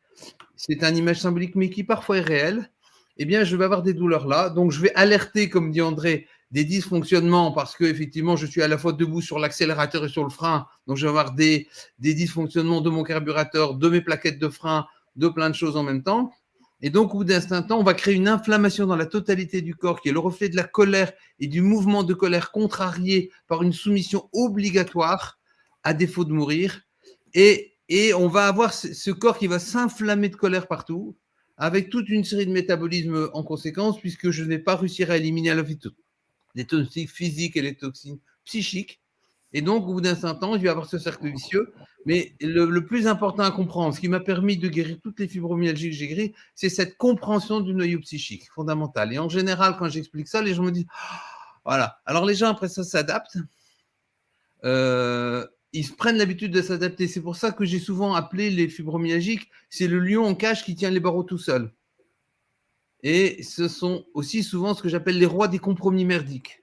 c'est une image symbolique, mais qui parfois est réelle, eh bien, je vais avoir des douleurs là. Donc, je vais alerter, comme dit André, des dysfonctionnements parce que effectivement, je suis à la fois debout sur l'accélérateur et sur le frein. Donc, je vais avoir des dysfonctionnements de mon carburateur, de mes plaquettes de frein, de plein de choses en même temps. Et donc, au bout d'un instant, on va créer une inflammation dans la totalité du corps qui est le reflet de la colère et du mouvement de colère contrarié par une soumission obligatoire à défaut de mourir. Et on va avoir ce corps qui va s'inflammer de colère partout, avec toute une série de métabolismes en conséquence, puisque je ne vais pas réussir à éliminer à la vie les toxines physiques et les toxines psychiques. Et donc, au bout d'un certain temps, je vais avoir ce cercle vicieux. Mais le plus important à comprendre, ce qui m'a permis de guérir toutes les fibromyalgies que j'ai guéries, c'est cette compréhension du noyau psychique fondamental. Et en général, quand j'explique ça, les gens me disent voilà. Alors, les gens, après ça, s'adaptent. Ils prennent l'habitude de s'adapter. C'est pour ça que j'ai souvent appelé les fibromyalgiques, c'est le lion en cage qui tient les barreaux tout seul. Et ce sont aussi souvent ce que j'appelle les rois des compromis merdiques.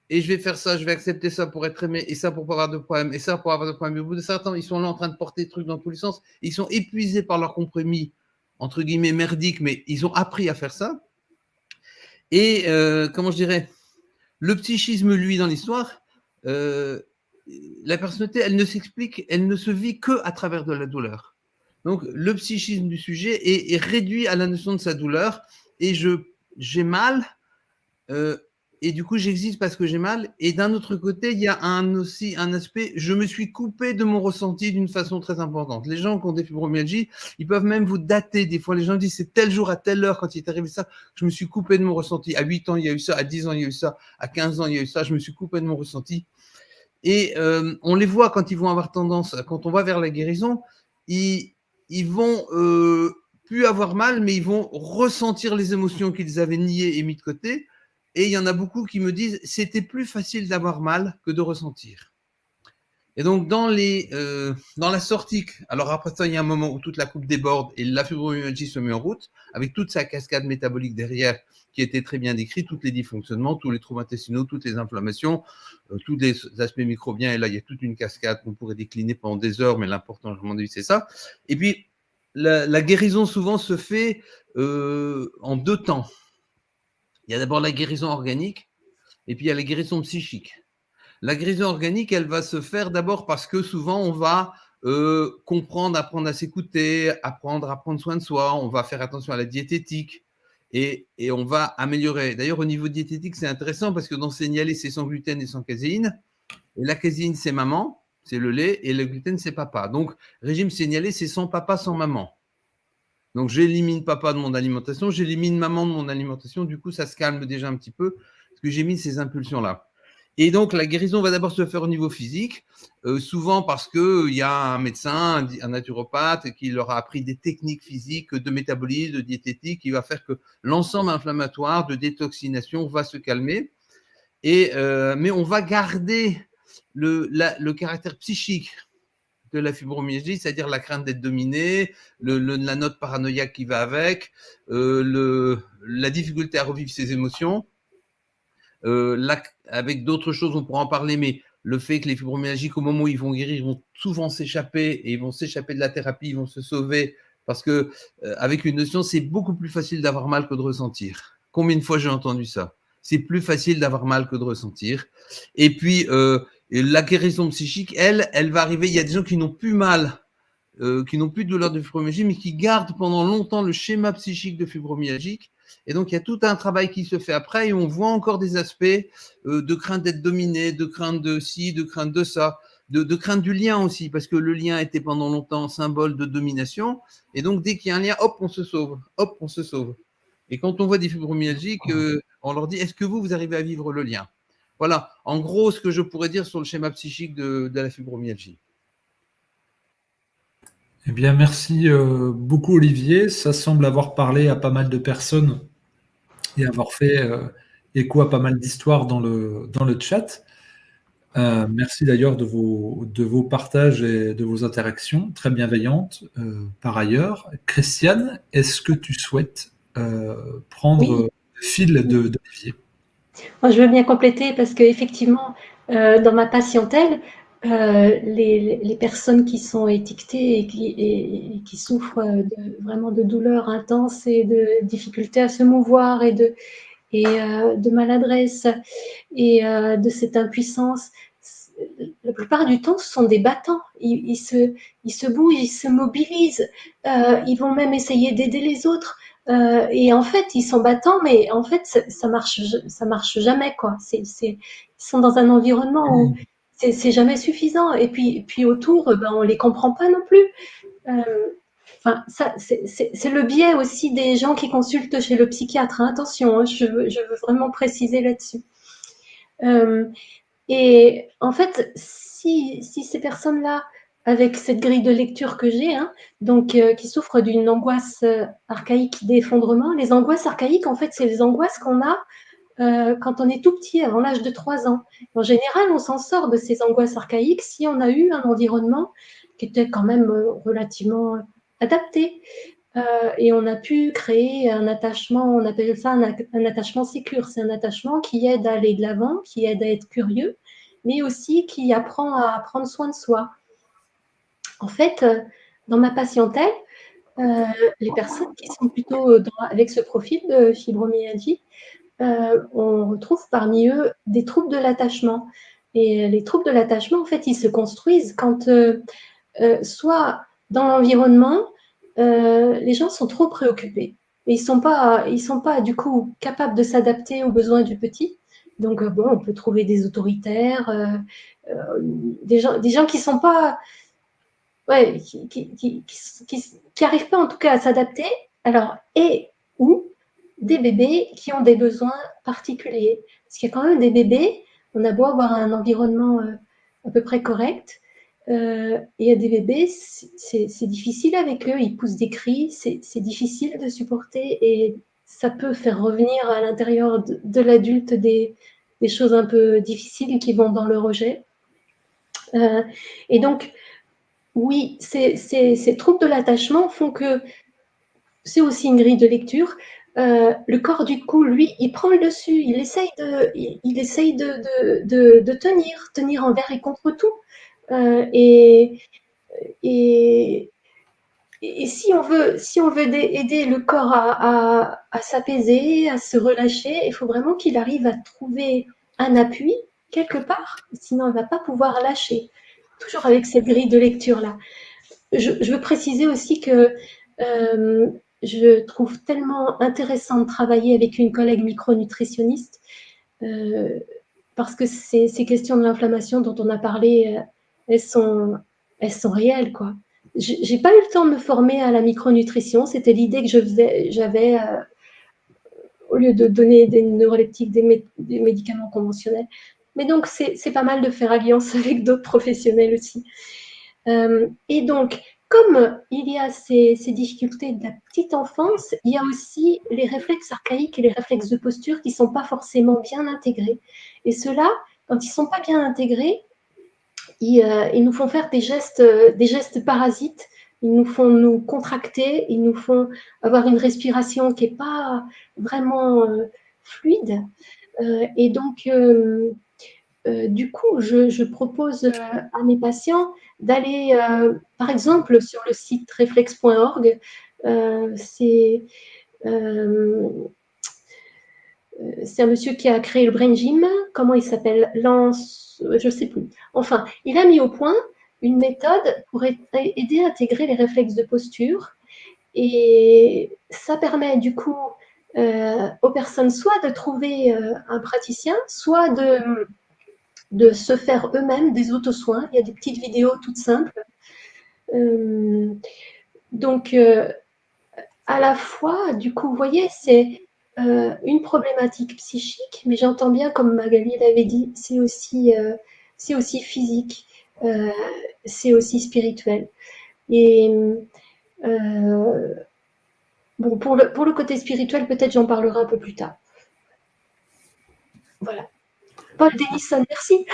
Et je vais faire ça, je vais accepter ça pour être aimé, et ça pour pas avoir de problème, et ça pour avoir de problème. Et au bout de certains temps, ils sont là en train de porter des trucs dans tous les sens. Ils sont épuisés par leur compromis, entre guillemets, merdique, mais ils ont appris à faire ça. Et, comment je dirais, le psychisme, lui, dans l'histoire, la personnalité, elle ne s'explique, elle ne se vit que à travers de la douleur. Donc, le psychisme du sujet est réduit à la notion de sa douleur, et j'ai mal, et du coup, j'existe parce que j'ai mal. Et d'un autre côté, il y a aussi un aspect, je me suis coupé de mon ressenti d'une façon très importante. Les gens qui ont des fibromyalgies, ils peuvent même vous dater. Des fois, les gens disent, c'est tel jour à telle heure, quand il est arrivé ça, je me suis coupé de mon ressenti. À 8 ans, il y a eu ça. À 10 ans, il y a eu ça. À 15 ans, il y a eu ça. Je me suis coupé de mon ressenti. Et on les voit quand ils vont avoir tendance, quand on va vers la guérison, ils vont plus avoir mal, mais ils vont ressentir les émotions qu'ils avaient niées et mis de côté. Et il y en a beaucoup qui me disent c'était plus facile d'avoir mal que de ressentir. Et donc, dans la sortie, alors après ça, il y a un moment où toute la coupe déborde et la fibromyalgie se met en route, avec toute sa cascade métabolique derrière qui était très bien décrite, tous les dysfonctionnements, tous les troubles intestinaux, toutes les inflammations, tous les aspects microbiens. Et là, il y a toute une cascade qu'on pourrait décliner pendant des heures, mais l'important, à mon avis, c'est ça. Et puis, la guérison, souvent, se fait en 2 temps. Il y a d'abord la guérison organique et puis il y a la guérison psychique. La guérison organique, elle va se faire d'abord parce que souvent, on va comprendre, apprendre à s'écouter, apprendre à prendre soin de soi, on va faire attention à la diététique et on va améliorer. D'ailleurs, au niveau diététique, c'est intéressant parce que dans Signalé, c'est sans gluten et sans caséine. Et la caséine, c'est maman, c'est le lait, et le gluten, c'est papa. Donc, régime Signalé, c'est sans papa, sans maman. Donc, j'élimine papa de mon alimentation, j'élimine maman de mon alimentation. Du coup, ça se calme déjà un petit peu parce que j'ai mis ces impulsions-là. Et donc, la guérison va d'abord se faire au niveau physique, souvent parce qu'il y a un médecin, un naturopathe qui leur a appris des techniques physiques de métabolisme, de diététique, qui va faire que l'ensemble inflammatoire de détoxination va se calmer. Mais on va garder le caractère psychique de la fibromyalgie, c'est-à-dire la crainte d'être dominé, la note paranoïaque qui va avec, la difficulté à revivre ses émotions. Avec d'autres choses, on pourra en parler, mais le fait que les fibromyalgiques, au moment où ils vont guérir, ils vont souvent s'échapper et ils vont s'échapper de la thérapie, ils vont se sauver parce que avec une notion, c'est beaucoup plus facile d'avoir mal que de ressentir. Combien de fois j'ai entendu ça? C'est plus facile d'avoir mal que de ressentir. Et puis, la guérison psychique, elle va arriver. Il y a des gens qui n'ont plus mal, qui n'ont plus de douleur de fibromyalgie, mais qui gardent pendant longtemps le schéma psychique de fibromyalgique. Et donc, il y a tout un travail qui se fait après et on voit encore des aspects de crainte d'être dominé, de crainte de ci, de crainte de ça, de crainte du lien aussi, parce que le lien était pendant longtemps symbole de domination. Et donc, dès qu'il y a un lien, hop, on se sauve, hop, on se sauve. Et quand on voit des fibromyalgiques, on leur dit, est-ce que vous arrivez à vivre le lien? Voilà, en gros, ce que je pourrais dire sur le schéma psychique de la fibromyalgie. Eh bien, merci beaucoup, Olivier. Ça semble avoir parlé à pas mal de personnes et avoir fait écho à pas mal d'histoires dans le chat. Merci d'ailleurs de vos partages et de vos interactions très bienveillantes par ailleurs. Christiane, est-ce que tu souhaites prendre le fil d'Olivier. Moi, je veux bien compléter parce qu'effectivement, dans ma patientèle, les personnes qui sont étiquetées et qui souffrent vraiment de douleurs intenses et de difficultés à se mouvoir et de maladresse et de cette impuissance, la plupart du temps, ce sont des battants. Ils se bougent, ils se mobilisent, ils vont même essayer d'aider les autres. Et en fait, ils sont battants, mais en fait, ça marche jamais, quoi. Ils sont dans un environnement où c'est jamais suffisant. Et puis autour, on les comprend pas non plus. Enfin, ça, c'est le biais aussi des gens qui consultent chez le psychiatre. Hein. Attention, hein, je veux vraiment préciser là-dessus. Et en fait, si ces personnes-là, avec cette grille de lecture que j'ai, hein, donc qui souffrent d'une angoisse archaïque d'effondrement, les angoisses archaïques, en fait, c'est les angoisses qu'on a quand on est tout petit, avant l'âge de 3 ans. En général, on s'en sort de ces angoisses archaïques si on a eu un environnement qui était quand même relativement adapté. Et on a pu créer un attachement, on appelle ça un attachement sécure. C'est un attachement qui aide à aller de l'avant, qui aide à être curieux, mais aussi qui apprend à prendre soin de soi. En fait, dans ma patientèle, les personnes qui sont plutôt avec ce profil de fibromyalgie, on retrouve parmi eux des troubles de l'attachement. Et les troubles de l'attachement, en fait, ils se construisent quand soit dans l'environnement, les gens sont trop préoccupés. Et ils sont pas du coup capables de s'adapter aux besoins du petit. Donc on peut trouver des autoritaires, des gens qui sont pas, qui arrivent pas en tout cas à s'adapter. Alors ou des bébés qui ont des besoins particuliers. Parce qu'il y a quand même des bébés, on a beau avoir un environnement à peu près correct, il y a des bébés, c'est difficile avec eux, ils poussent des cris, c'est difficile de supporter et ça peut faire revenir à l'intérieur de l'adulte des choses un peu difficiles qui vont dans le rejet. Et donc, oui, ces troubles de l'attachement font que c'est aussi une grille de lecture. Le corps, du coup, lui, il prend le dessus, il essaye de tenir envers et contre tout. Et si on veut aider le corps à s'apaiser, à se relâcher, il faut vraiment qu'il arrive à trouver un appui quelque part, sinon il ne va pas pouvoir lâcher. Toujours avec cette grille de lecture-là. Je veux préciser aussi que je trouve tellement intéressant de travailler avec une collègue micronutritionniste parce que ces questions de l'inflammation dont on a parlé, elles sont réelles, quoi. J'ai pas eu le temps de me former à la micronutrition, c'était l'idée que j'avais au lieu de donner des neuroleptiques, des médicaments conventionnels. Mais donc c'est pas mal de faire alliance avec d'autres professionnels aussi. Et donc, comme il y a ces difficultés de la petite enfance, il y a aussi les réflexes archaïques et les réflexes de posture qui ne sont pas forcément bien intégrés. Et ceux-là, quand ils ne sont pas bien intégrés, ils nous font faire des gestes parasites, ils nous font nous contracter, ils nous font avoir une respiration qui n'est pas vraiment fluide. Et donc, du coup, je propose à mes patients d'aller, par exemple, sur le site reflex.org. C'est un monsieur qui a créé le Brain Gym. Comment il s'appelle? Je ne sais plus. Enfin, il a mis au point une méthode pour aider à intégrer les réflexes de posture. Et ça permet du coup aux personnes soit de trouver un praticien, soit de se faire eux-mêmes des auto-soins. Il y a des petites vidéos toutes simples. Donc, à la fois, du coup, vous voyez, c'est une problématique psychique, mais j'entends bien, comme Magali l'avait dit, c'est aussi physique, c'est aussi spirituel. Et bon, pour le côté spirituel, peut-être j'en parlerai un peu plus tard. Voilà. Paul Denison, merci.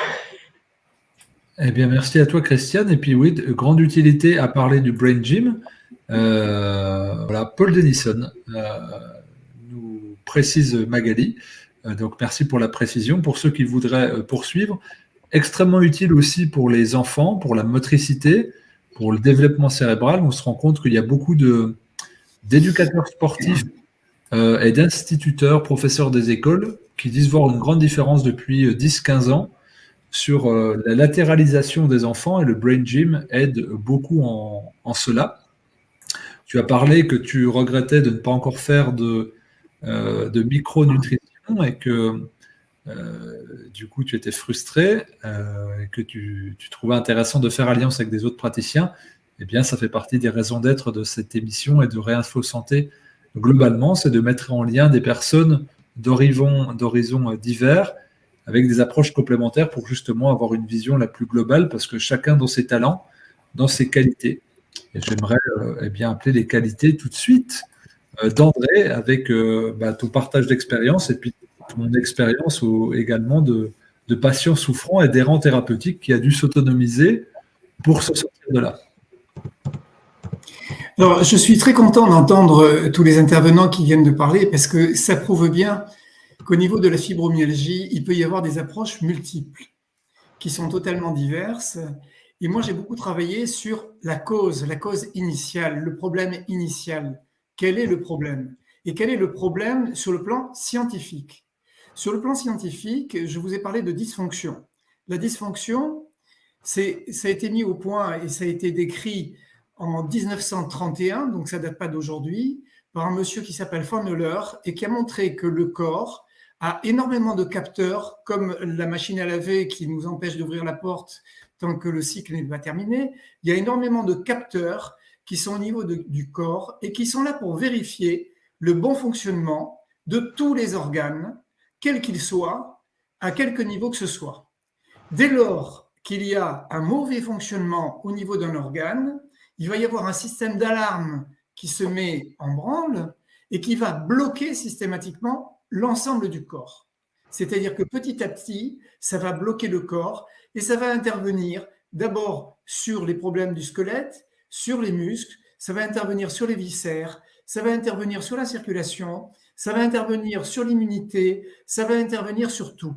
Eh bien, merci à toi, Christiane. Et puis, oui, grande utilité à parler du Brain Gym. Voilà, Paul Denison. précise Magali. Donc merci pour la précision. Pour ceux qui voudraient poursuivre, extrêmement utile aussi pour les enfants, pour la motricité, pour le développement cérébral. On se rend compte qu'il y a beaucoup d'éducateurs sportifs et d'instituteurs, professeurs des écoles, qui disent voir une grande différence depuis 10-15 ans sur la latéralisation des enfants, et le Brain Gym aide beaucoup en cela. Tu as parlé que tu regrettais de ne pas encore faire de micronutrition et que du coup tu étais frustré et que tu trouvais intéressant de faire alliance avec des autres praticiens. Eh bien, ça fait partie des raisons d'être de cette émission et de Réinfo Santé globalement, c'est de mettre en lien des personnes d'horizons divers avec des approches complémentaires pour justement avoir une vision la plus globale, parce que chacun dans ses talents, dans ses qualités. Et j'aimerais bien appeler les qualités tout de suite d'André avec ton partage d'expérience et puis ton expérience également de patient souffrant et d'errant thérapeutique qui a dû s'autonomiser pour se sortir de là. Alors, je suis très content d'entendre tous les intervenants qui viennent de parler, parce que ça prouve bien qu'au niveau de la fibromyalgie, il peut y avoir des approches multiples qui sont totalement diverses. Et moi, j'ai beaucoup travaillé sur la cause initiale, le problème initial. Quel est le problème? Et quel est le problème sur le plan scientifique? Sur le plan scientifique, je vous ai parlé de dysfonction. La dysfonction, ça a été mis au point et ça a été décrit en 1931, donc ça ne date pas d'aujourd'hui, par un monsieur qui s'appelle von Euler et qui a montré que le corps a énormément de capteurs, comme la machine à laver qui nous empêche d'ouvrir la porte tant que le cycle n'est pas terminé. Il y a énormément de capteurs qui sont au niveau du corps et qui sont là pour vérifier le bon fonctionnement de tous les organes, quels qu'ils soient, à quelque niveau que ce soit. Dès lors qu'il y a un mauvais fonctionnement au niveau d'un organe, il va y avoir un système d'alarme qui se met en branle et qui va bloquer systématiquement l'ensemble du corps. C'est-à-dire que petit à petit, ça va bloquer le corps et ça va intervenir d'abord sur les problèmes du squelette, sur les muscles, ça va intervenir sur les viscères, ça va intervenir sur la circulation, ça va intervenir sur l'immunité, ça va intervenir sur tout.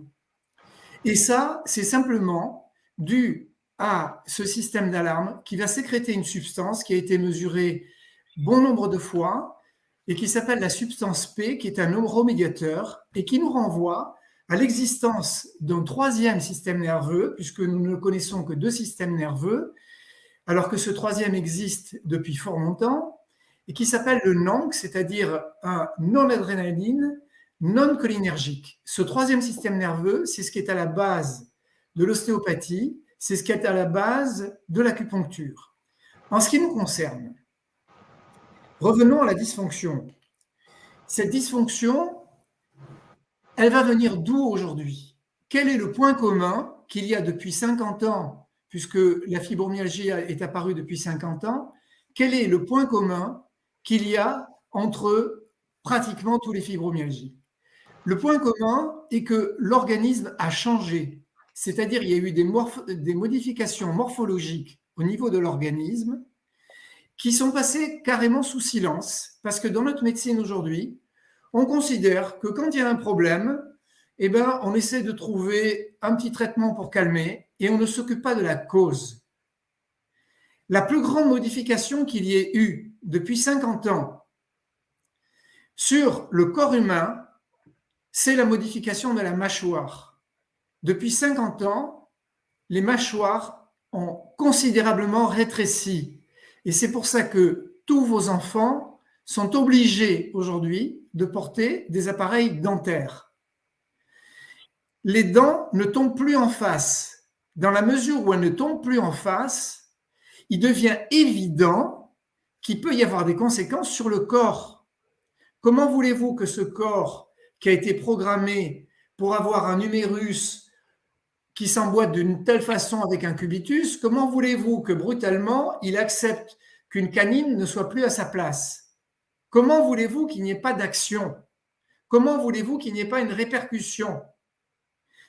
Et ça, c'est simplement dû à ce système d'alarme qui va sécréter une substance qui a été mesurée bon nombre de fois et qui s'appelle la substance P, qui est un neuromédiateur et qui nous renvoie à l'existence d'un troisième système nerveux, puisque nous ne connaissons que deux systèmes nerveux, alors que ce troisième existe depuis fort longtemps, et qui s'appelle le NANC, c'est-à-dire un non-adrénaline non cholinergique. Ce troisième système nerveux, c'est ce qui est à la base de l'ostéopathie, c'est ce qui est à la base de l'acupuncture. En ce qui nous concerne, revenons à la dysfonction. Cette dysfonction, elle va venir d'où aujourd'hui? Quel est le point commun qu'il y a depuis 50 ans, puisque la fibromyalgie est apparue depuis 50 ans? Quel est le point commun qu'il y a entre pratiquement tous les fibromyalgies? Le point commun est que l'organisme a changé. C'est-à-dire il y a eu des modifications morphologiques au niveau de l'organisme qui sont passées carrément sous silence, parce que dans notre médecine aujourd'hui, on considère que quand il y a un problème, eh ben, on essaie de trouver un petit traitement pour calmer et on ne s'occupe pas de la cause. La plus grande modification qu'il y ait eu depuis 50 ans sur le corps humain, c'est la modification de la mâchoire. Depuis 50 ans, les mâchoires ont considérablement rétréci. Et c'est pour ça que tous vos enfants sont obligés aujourd'hui de porter des appareils dentaires. Les dents ne tombent plus en face. Dans la mesure où elles ne tombent plus en face, il devient évident qu'il peut y avoir des conséquences sur le corps. Comment voulez-vous que ce corps qui a été programmé pour avoir un humérus qui s'emboîte d'une telle façon avec un cubitus, comment voulez-vous que brutalement il accepte qu'une canine ne soit plus à sa place? Comment voulez-vous qu'il n'y ait pas d'action? Comment voulez-vous qu'il n'y ait pas une répercussion?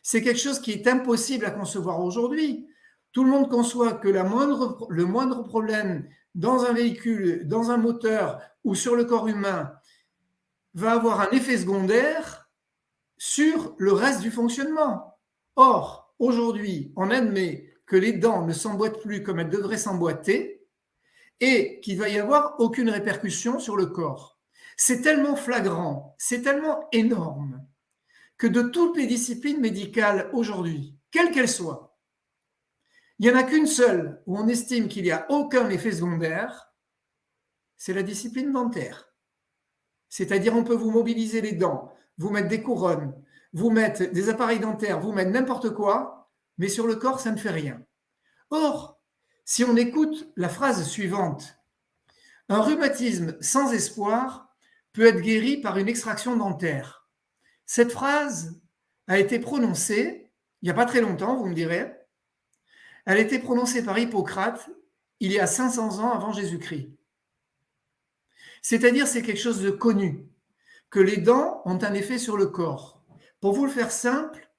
C'est quelque chose qui est impossible à concevoir aujourd'hui. Tout le monde conçoit que le moindre problème dans un véhicule, dans un moteur ou sur le corps humain va avoir un effet secondaire sur le reste du fonctionnement. Or, aujourd'hui, on admet que les dents ne s'emboîtent plus comme elles devraient s'emboîter et qu'il ne va y avoir aucune répercussion sur le corps. C'est tellement flagrant, c'est tellement énorme que de toutes les disciplines médicales aujourd'hui, quelles qu'elles soient, il n'y en a qu'une seule où on estime qu'il n'y a aucun effet secondaire, c'est la discipline dentaire. C'est-à-dire on peut vous mobiliser les dents, vous mettre des couronnes, vous mettre des appareils dentaires, vous mettre n'importe quoi, mais sur le corps, ça ne fait rien. Or, si on écoute la phrase suivante, un rhumatisme sans espoir peut être guéri par une extraction dentaire. Cette phrase a été prononcée, il n'y a pas très longtemps, vous me direz, elle a été prononcée par Hippocrate il y a 500 ans avant Jésus-Christ. C'est-à-dire c'est quelque chose de connu, que les dents ont un effet sur le corps. Pour vous le faire simple,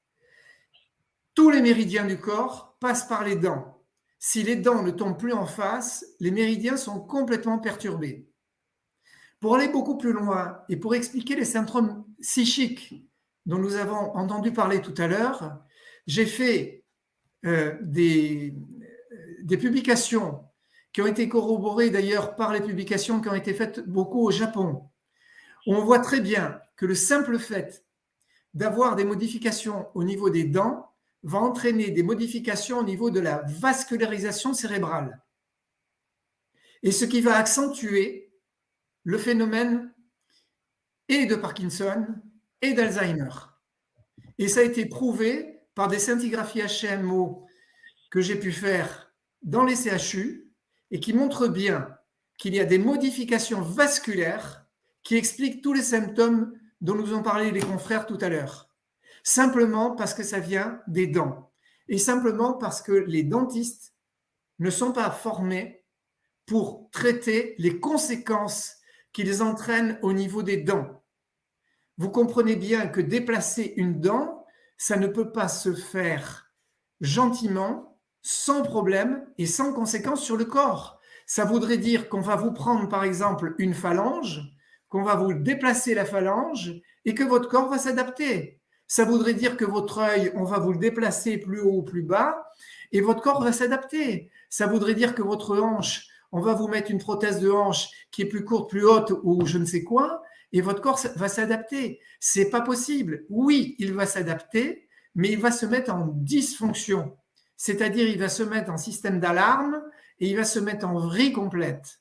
tous les méridiens du corps passent par les dents. Si les dents ne tombent plus en face, les méridiens sont complètement perturbés. Pour aller beaucoup plus loin et pour expliquer les symptômes psychiques dont nous avons entendu parler tout à l'heure, j'ai fait des publications qui ont été corroborées d'ailleurs par les publications qui ont été faites beaucoup au Japon, où on voit très bien que le simple fait d'avoir des modifications au niveau des dents va entraîner des modifications au niveau de la vascularisation cérébrale. Et ce qui va accentuer le phénomène et de Parkinson et d'Alzheimer. Et ça a été prouvé par des scintigraphies HMO que j'ai pu faire dans les CHU et qui montrent bien qu'il y a des modifications vasculaires qui expliquent tous les symptômes dont nous ont parlé les confrères tout à l'heure. Simplement parce que ça vient des dents et simplement parce que les dentistes ne sont pas formés pour traiter les conséquences qu'ils entraînent au niveau des dents. Vous comprenez bien que déplacer une dent, ça ne peut pas se faire gentiment, sans problème et sans conséquence sur le corps. Ça voudrait dire qu'on va vous prendre par exemple une phalange, qu'on va vous déplacer la phalange et que votre corps va s'adapter. Ça voudrait dire que votre œil, on va vous le déplacer plus haut ou plus bas et votre corps va s'adapter. Ça voudrait dire que votre hanche, on va vous mettre une prothèse de hanche qui est plus courte, plus haute ou je ne sais quoi, et votre corps va s'adapter. C'est pas possible. Oui, il va s'adapter, mais il va se mettre en dysfonction. C'est-à-dire, il va se mettre en système d'alarme et il va se mettre en vrille complète.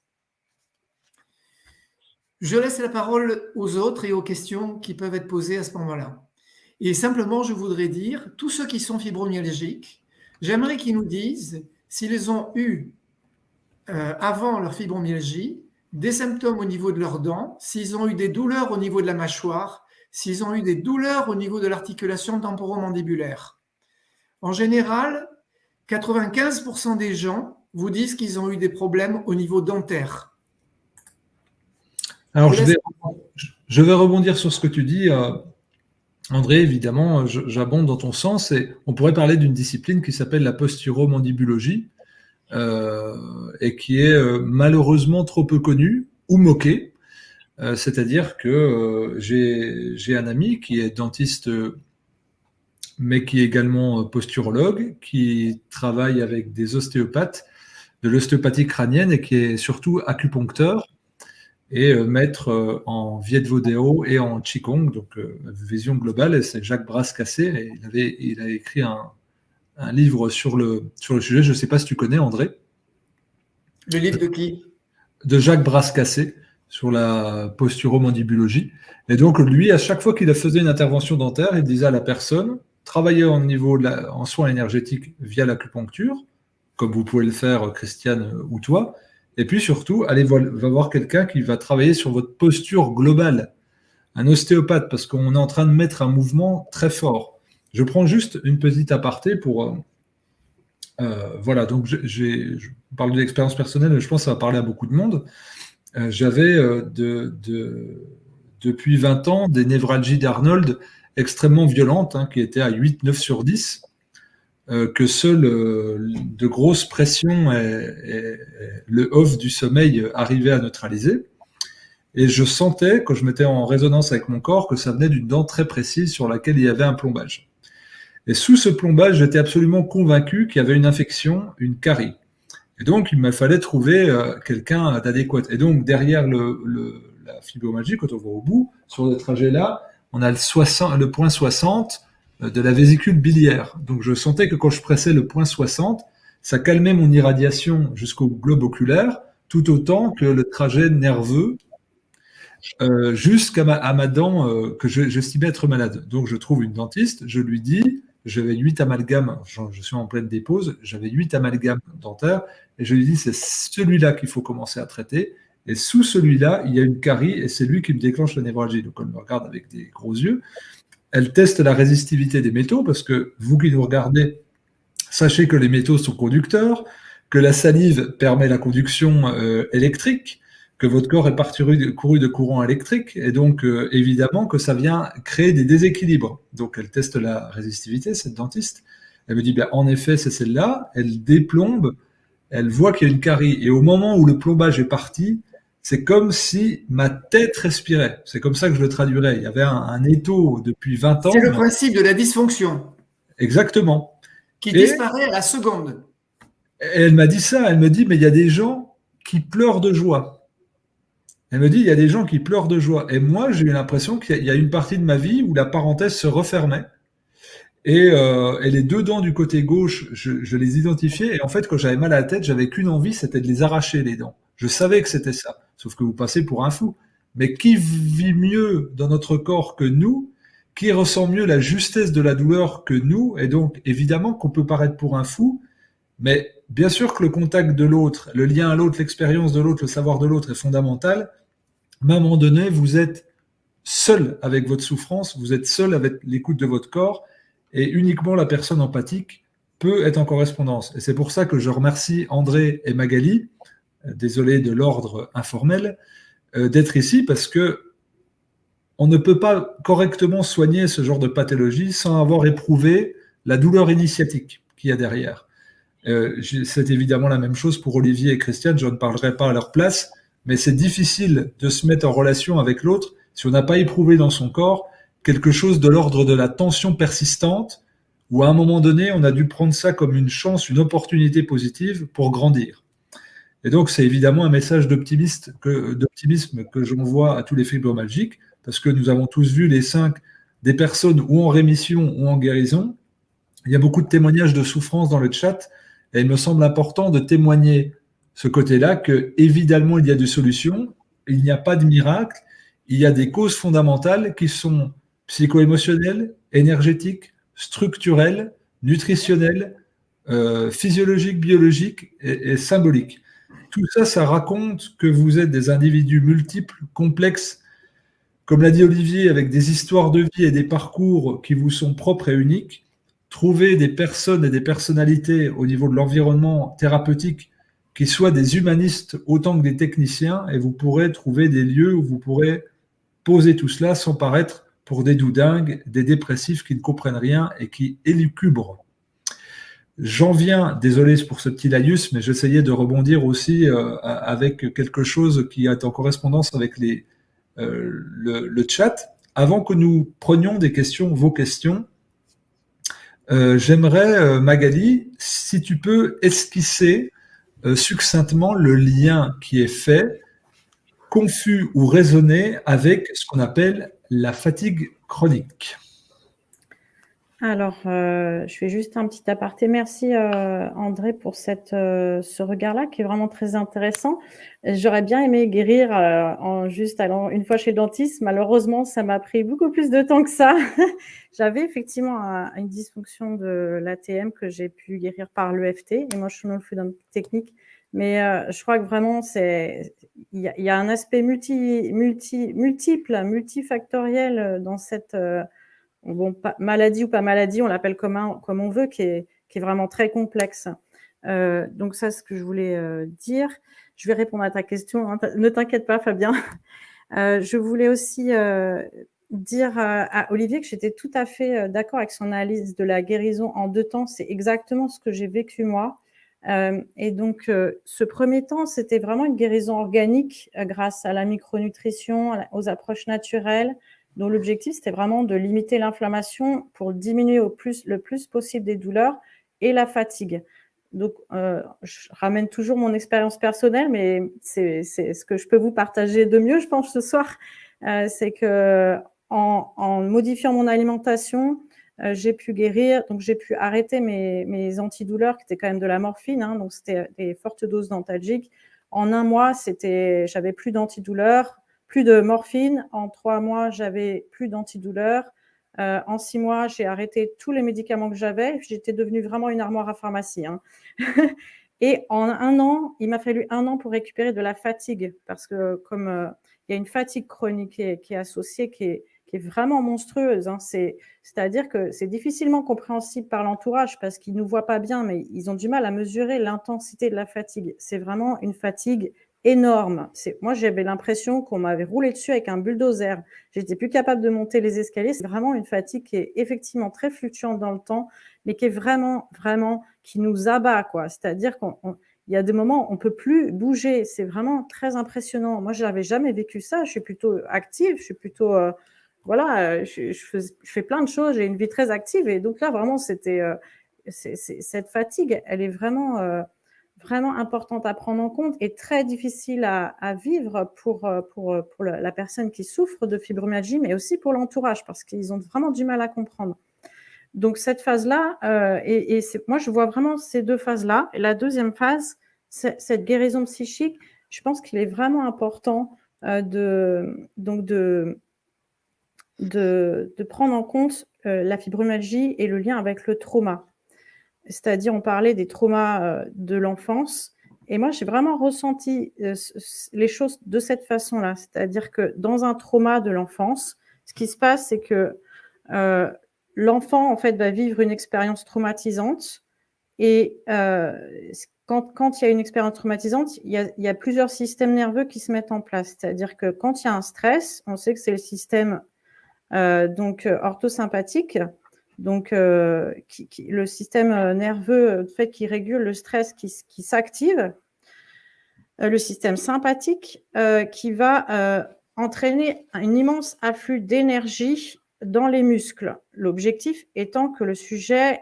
Je laisse la parole aux autres et aux questions qui peuvent être posées à ce moment-là. Et simplement, je voudrais dire, tous ceux qui sont fibromyalgiques, j'aimerais qu'ils nous disent s'ils ont eu, avant leur fibromyalgie, des symptômes au niveau de leurs dents, s'ils ont eu des douleurs au niveau de la mâchoire, s'ils ont eu des douleurs au niveau de l'articulation temporomandibulaire. En général, 95% des gens vous disent qu'ils ont eu des problèmes au niveau dentaire. Alors, je vais rebondir sur ce que tu dis, André. Évidemment, j'abonde dans ton sens et on pourrait parler d'une discipline qui s'appelle la posturomandibulologie et qui est malheureusement trop peu connue ou moquée. C'est-à-dire que j'ai un ami qui est dentiste, mais qui est également posturologue, qui travaille avec des ostéopathes, de l'ostéopathie crânienne et qui est surtout acupuncteur et maître en Viet Vo Deo et en Qigong, donc vision globale. Et c'est Jacques Brascassé. Et il a écrit un livre sur le sujet. Je ne sais pas si tu connais, André. Le livre de qui? De Jacques Brascassé, sur la posturomandibulologie. Et donc, lui, à chaque fois qu'il faisait une intervention dentaire, il disait à la personne, travaillez en soins énergétiques via l'acupuncture, comme vous pouvez le faire, Christiane ou toi. Et puis surtout, allez va voir quelqu'un qui va travailler sur votre posture globale, un ostéopathe, parce qu'on est en train de mettre un mouvement très fort. Je prends juste une petite aparté pour... voilà, donc je parle de l'expérience personnelle, je pense que ça va parler à beaucoup de monde. J'avais depuis 20 ans des névralgies d'Arnold extrêmement violentes, qui étaient à 8-9 sur 10, que seule de grosses pressions et le off du sommeil arrivaient à neutraliser. Et je sentais, quand je mettais en résonance avec mon corps, que ça venait d'une dent très précise sur laquelle il y avait un plombage. Et sous ce plombage, j'étais absolument convaincu qu'il y avait une infection, une carie. Et donc, il me fallait trouver quelqu'un d'adéquat. Et donc, derrière la fibromyalgie, quand on va au bout, sur le trajet-là, on a le point 60 de la vésicule biliaire. Donc, je sentais que quand je pressais le point 60, ça calmait mon irradiation jusqu'au globe oculaire, tout autant que le trajet nerveux jusqu'à ma dent que j'estimais être malade. Donc, je trouve une dentiste, je lui dis, j'avais 8 amalgames, je suis en pleine dépose, j'avais 8 amalgames dentaires, et je lui dis, c'est celui-là qu'il faut commencer à traiter, et sous celui-là, il y a une carie, et c'est lui qui me déclenche la névralgie. Donc, elle me regarde avec des gros yeux, elle teste la résistivité des métaux, parce que vous qui nous regardez, sachez que les métaux sont conducteurs, que la salive permet la conduction électrique, que votre corps est couru de courant électrique, et donc évidemment que ça vient créer des déséquilibres. Donc elle teste la résistivité, cette dentiste. Elle me dit, ben, en effet, c'est celle-là. Elle déplombe, elle voit qu'il y a une carie. Et au moment où le plombage est parti, c'est comme si ma tête respirait. C'est comme ça que je le traduirais. Il y avait un étau depuis 20 ans. C'est le principe de la dysfonction. Exactement. Qui disparaît à la seconde. Et elle m'a dit ça. Elle me dit, mais il y a des gens qui pleurent de joie. Elle me dit, il y a des gens qui pleurent de joie. Et moi, j'ai eu l'impression qu'il y a une partie de ma vie où la parenthèse se refermait. Et les 2 dents du côté gauche, je les identifiais. Et en fait, quand j'avais mal à la tête, j'avais qu'une envie, c'était de les arracher, les dents. Je savais que c'était ça. Sauf que vous passez pour un fou. Mais qui vit mieux dans notre corps que nous? Qui ressent mieux la justesse de la douleur que nous? Et donc, évidemment qu'on peut paraître pour un fou. Mais bien sûr que le contact de l'autre, le lien à l'autre, l'expérience de l'autre, le savoir de l'autre est fondamental. Mais à un moment donné, vous êtes seul avec votre souffrance, vous êtes seul avec l'écoute de votre corps, et uniquement la personne empathique peut être en correspondance. Et c'est pour ça que je remercie André et Magali, désolé de l'ordre informel, d'être ici, parce que on ne peut pas correctement soigner ce genre de pathologie sans avoir éprouvé la douleur initiatique qu'il y a derrière. C'est évidemment la même chose pour Olivier et Christiane, je ne parlerai pas à leur place, mais c'est difficile de se mettre en relation avec l'autre si on n'a pas éprouvé dans son corps quelque chose de l'ordre de la tension persistante, où à un moment donné, on a dû prendre ça comme une chance, une opportunité positive pour grandir. Et donc, c'est évidemment un message d'optimisme que j'envoie à tous les fibromyalgiques, parce que nous avons tous vu les 5 des personnes ou en rémission ou en guérison. Il y a beaucoup de témoignages de souffrance dans le chat, et il me semble important de témoigner ce côté-là, que évidemment il y a des solutions, il n'y a pas de miracle, il y a des causes fondamentales qui sont psycho-émotionnelles, énergétiques, structurelles, nutritionnelles, physiologiques, biologiques et symboliques. Tout ça, ça raconte que vous êtes des individus multiples, complexes, comme l'a dit Olivier, avec des histoires de vie et des parcours qui vous sont propres et uniques. Trouvez des personnes et des personnalités au niveau de l'environnement thérapeutique qui soient des humanistes autant que des techniciens, et vous pourrez trouver des lieux où vous pourrez poser tout cela sans paraître pour des doudingues, des dépressifs qui ne comprennent rien et qui élucubrent. J'en viens, désolé pour ce petit laïus, mais j'essayais de rebondir aussi avec quelque chose qui est en correspondance avec le chat. Avant que nous prenions des questions, vos questions, j'aimerais, Magali, si tu peux esquisser succinctement le lien qui est fait, confus ou raisonné, avec ce qu'on appelle la fatigue chronique. Alors, je fais juste un petit aparté. Merci André pour ce regard-là qui est vraiment très intéressant. J'aurais bien aimé guérir en juste allant une fois chez le dentiste. Malheureusement, ça m'a pris beaucoup plus de temps que ça. J'avais effectivement une dysfonction de l'ATM que j'ai pu guérir par l'EFT, Emotional Freedom Technique. Mais je crois que vraiment, il y a un aspect multiple, multifactoriel dans cette bon, maladie ou pas maladie, on l'appelle comme on veut, qui est vraiment très complexe. Donc ça, c'est ce que je voulais dire. Je vais répondre à ta question. Hein. Ne t'inquiète pas, Fabien. Je voulais aussi dire à Olivier que j'étais tout à fait d'accord avec son analyse de la guérison en 2 temps. C'est exactement ce que j'ai vécu moi. Et donc, ce premier temps, c'était vraiment une guérison organique grâce à la micronutrition, aux approches naturelles, dont l'objectif, c'était vraiment de limiter l'inflammation pour diminuer le plus possible des douleurs et la fatigue. Donc, je ramène toujours mon expérience personnelle, mais c'est ce que je peux vous partager de mieux, je pense, ce soir. C'est que en modifiant mon alimentation, j'ai pu guérir, donc j'ai pu arrêter mes antidouleurs, qui étaient quand même de la morphine, hein, donc c'était des fortes doses d'antalgiques. En 1 mois, j'avais plus d'antidouleurs, plus de morphine. En 3 mois, j'avais plus d'antidouleurs. En 6 mois, j'ai arrêté tous les médicaments que j'avais. J'étais devenue vraiment une armoire à pharmacie, hein. Et en 1 an, il m'a fallu 1 an pour récupérer de la fatigue, parce que comme il y a une fatigue chronique qui est associée, qui est vraiment monstrueuse, hein. C'est-à-dire que c'est difficilement compréhensible par l'entourage, parce qu'ils ne nous voient pas bien, mais ils ont du mal à mesurer l'intensité de la fatigue. C'est vraiment une fatigue énorme. Moi, j'avais l'impression qu'on m'avait roulé dessus avec un bulldozer. J'étais plus capable de monter les escaliers. C'est vraiment une fatigue qui est effectivement très fluctuante dans le temps, mais qui est vraiment, vraiment, qui nous abat, quoi. C'est-à-dire il y a des moments où on peut plus bouger. C'est vraiment très impressionnant. Moi, je n'avais jamais vécu ça. Je suis plutôt active. Je suis plutôt, voilà, je fais plein de choses. J'ai une vie très active. Et donc là, vraiment, cette fatigue, elle est vraiment, vraiment importante à prendre en compte et très difficile à vivre pour la personne qui souffre de fibromyalgie, mais aussi pour l'entourage, parce qu'ils ont vraiment du mal à comprendre. Donc, cette phase-là, moi, je vois vraiment ces 2 phases-là. Et la deuxième phase, cette guérison psychique, je pense qu'il est vraiment important de prendre en compte la fibromyalgie et le lien avec le trauma. C'est-à-dire, on parlait des traumas de l'enfance. Et moi, j'ai vraiment ressenti les choses de cette façon-là. C'est-à-dire que dans un trauma de l'enfance, ce qui se passe, c'est que l'enfant, en fait, va vivre une expérience traumatisante. Et quand il y a une expérience traumatisante, il y a plusieurs systèmes nerveux qui se mettent en place. C'est-à-dire que quand il y a un stress, on sait que c'est le système orthosympathique, donc le système nerveux fait, qui régule le stress qui s'active, le système sympathique qui va entraîner un immense afflux d'énergie dans les muscles. L'objectif étant que le sujet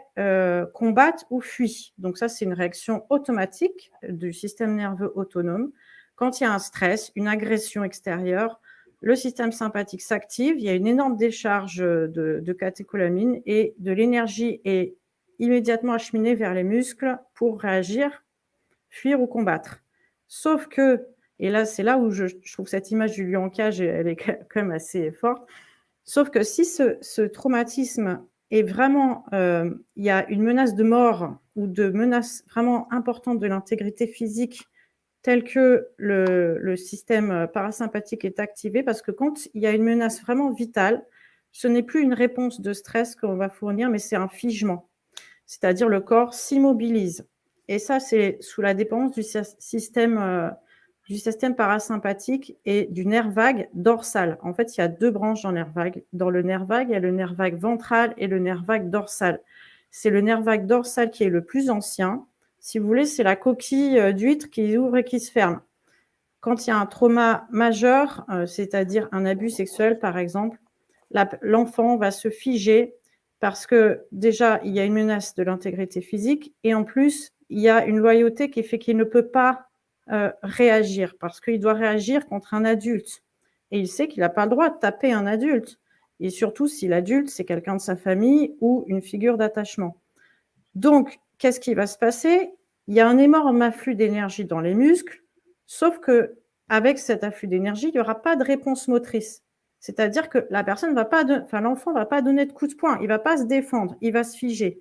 combatte ou fuit. Donc ça, c'est une réaction automatique du système nerveux autonome. Quand il y a un stress, une agression extérieure, le système sympathique s'active, il y a une énorme décharge de catécholamine et de l'énergie est immédiatement acheminée vers les muscles pour réagir, fuir ou combattre. Sauf que, et là, c'est là où je trouve cette image du lion en cage, elle est quand même assez forte, sauf que si ce traumatisme est vraiment, il y a une menace de mort ou de menace vraiment importante de l'intégrité physique, tel que le système parasympathique est activé, parce que quand il y a une menace vraiment vitale, ce n'est plus une réponse de stress qu'on va fournir, mais c'est un figement. C'est-à-dire le corps s'immobilise. Et ça, c'est sous la dépendance du système parasympathique et du nerf vague dorsal. En fait, il y a 2 branches dans le nerf vague. Dans le nerf vague, il y a le nerf vague ventral et le nerf vague dorsal. C'est le nerf vague dorsal qui est le plus ancien. Si vous voulez, c'est la coquille d'huître qui ouvre et qui se ferme. Quand il y a un trauma majeur, c'est-à-dire un abus sexuel, par exemple, l'enfant va se figer parce que déjà, il y a une menace de l'intégrité physique et en plus, il y a une loyauté qui fait qu'il ne peut pas réagir parce qu'il doit réagir contre un adulte. Et il sait qu'il n'a pas le droit de taper un adulte. Et surtout si l'adulte, c'est quelqu'un de sa famille ou une figure d'attachement. Donc, qu'est-ce qui va se passer? Il y a un énorme afflux d'énergie dans les muscles, sauf qu'avec cet afflux d'énergie, il n'y aura pas de réponse motrice. C'est-à-dire que l'enfant ne va pas donner de coup de poing, il ne va pas se défendre, il va se figer.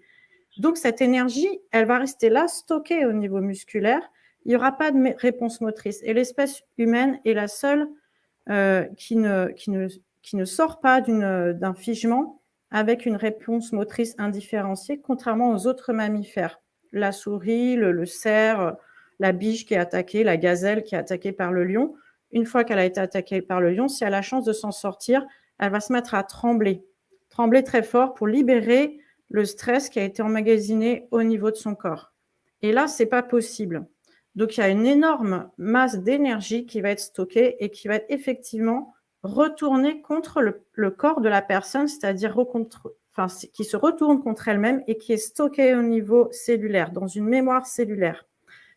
Donc, cette énergie, elle va rester là, stockée au niveau musculaire. Il n'y aura pas de réponse motrice. Et l'espèce humaine est la seule qui ne sort pas d'un figement avec une réponse motrice indifférenciée, contrairement aux autres mammifères. La souris, le cerf, la biche qui est attaquée, la gazelle qui est attaquée par le lion. Une fois qu'elle a été attaquée par le lion, si elle a la chance de s'en sortir, elle va se mettre à trembler très fort pour libérer le stress qui a été emmagasiné au niveau de son corps. Et là, ce n'est pas possible. Donc, il y a une énorme masse d'énergie qui va être stockée et qui va être effectivement retournée contre le corps de la personne, c'est-à-dire qui se retourne contre elle-même et qui est stockée au niveau cellulaire, dans une mémoire cellulaire.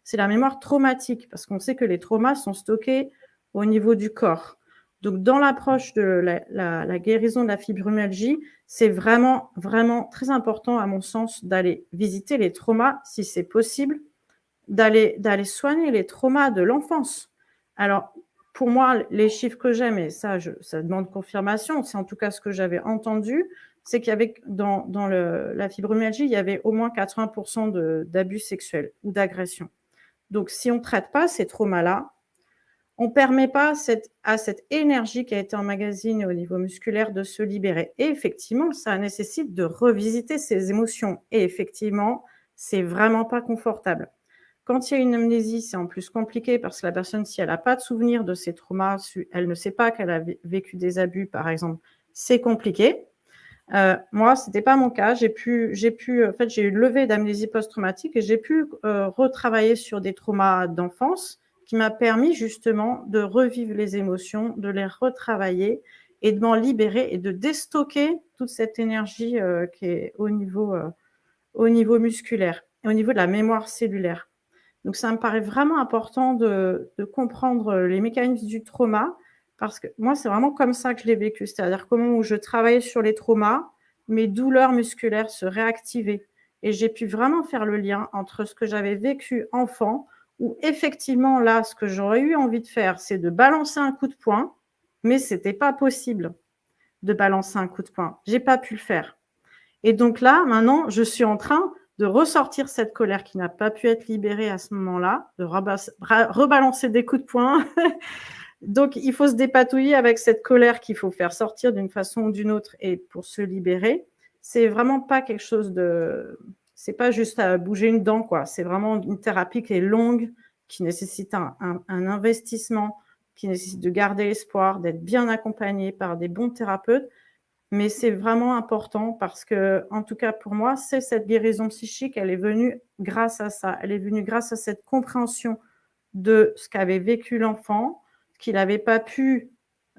C'est la mémoire traumatique, parce qu'on sait que les traumas sont stockés au niveau du corps. Donc, dans l'approche de la guérison de la fibromyalgie, c'est vraiment, vraiment très important, à mon sens, d'aller visiter les traumas, si c'est possible, d'aller soigner les traumas de l'enfance. Alors, pour moi, les chiffres que j'ai, mais ça demande confirmation, c'est en tout cas ce que j'avais entendu, c'est qu'il y avait dans la fibromyalgie, il y avait au moins 80% d'abus sexuels ou d'agressions. Donc, si on ne traite pas ces traumas-là, on ne permet pas à cette énergie qui a été emmagasinée au niveau musculaire de se libérer. Et effectivement, ça nécessite de revisiter ces émotions. Et effectivement, c'est vraiment pas confortable. Quand il y a une amnésie, c'est en plus compliqué parce que la personne, si elle n'a pas de souvenir de ses traumas, elle ne sait pas qu'elle a vécu des abus, par exemple, c'est compliqué. Moi, ce n'était pas mon cas. J'ai eu une levée d'amnésie post-traumatique et j'ai pu retravailler sur des traumas d'enfance qui m'a permis justement de revivre les émotions, de les retravailler et de m'en libérer et de déstocker toute cette énergie qui est au niveau musculaire et au niveau de la mémoire cellulaire. Donc, ça me paraît vraiment important de comprendre les mécanismes du trauma parce que moi, c'est vraiment comme ça que je l'ai vécu. C'est-à-dire qu'au moment où je travaillais sur les traumas, mes douleurs musculaires se réactivaient et j'ai pu vraiment faire le lien entre ce que j'avais vécu enfant où effectivement, là, ce que j'aurais eu envie de faire, c'est de balancer un coup de poing, mais ce n'était pas possible de balancer un coup de poing. Je n'ai pas pu le faire. Et donc là, maintenant, je suis en train de ressortir cette colère qui n'a pas pu être libérée à ce moment-là, de rebalancer des coups de poing. Donc, il faut se dépatouiller avec cette colère qu'il faut faire sortir d'une façon ou d'une autre et pour se libérer. C'est vraiment pas quelque chose de... C'est pas juste à bouger une dent, quoi. C'est vraiment une thérapie qui est longue, qui nécessite un investissement, qui nécessite de garder l'espoir, d'être bien accompagné par des bons thérapeutes. Mais c'est vraiment important parce que, en tout cas pour moi, c'est cette guérison psychique, elle est venue grâce à ça. Elle est venue grâce à cette compréhension de ce qu'avait vécu l'enfant, qu'il n'avait pas pu,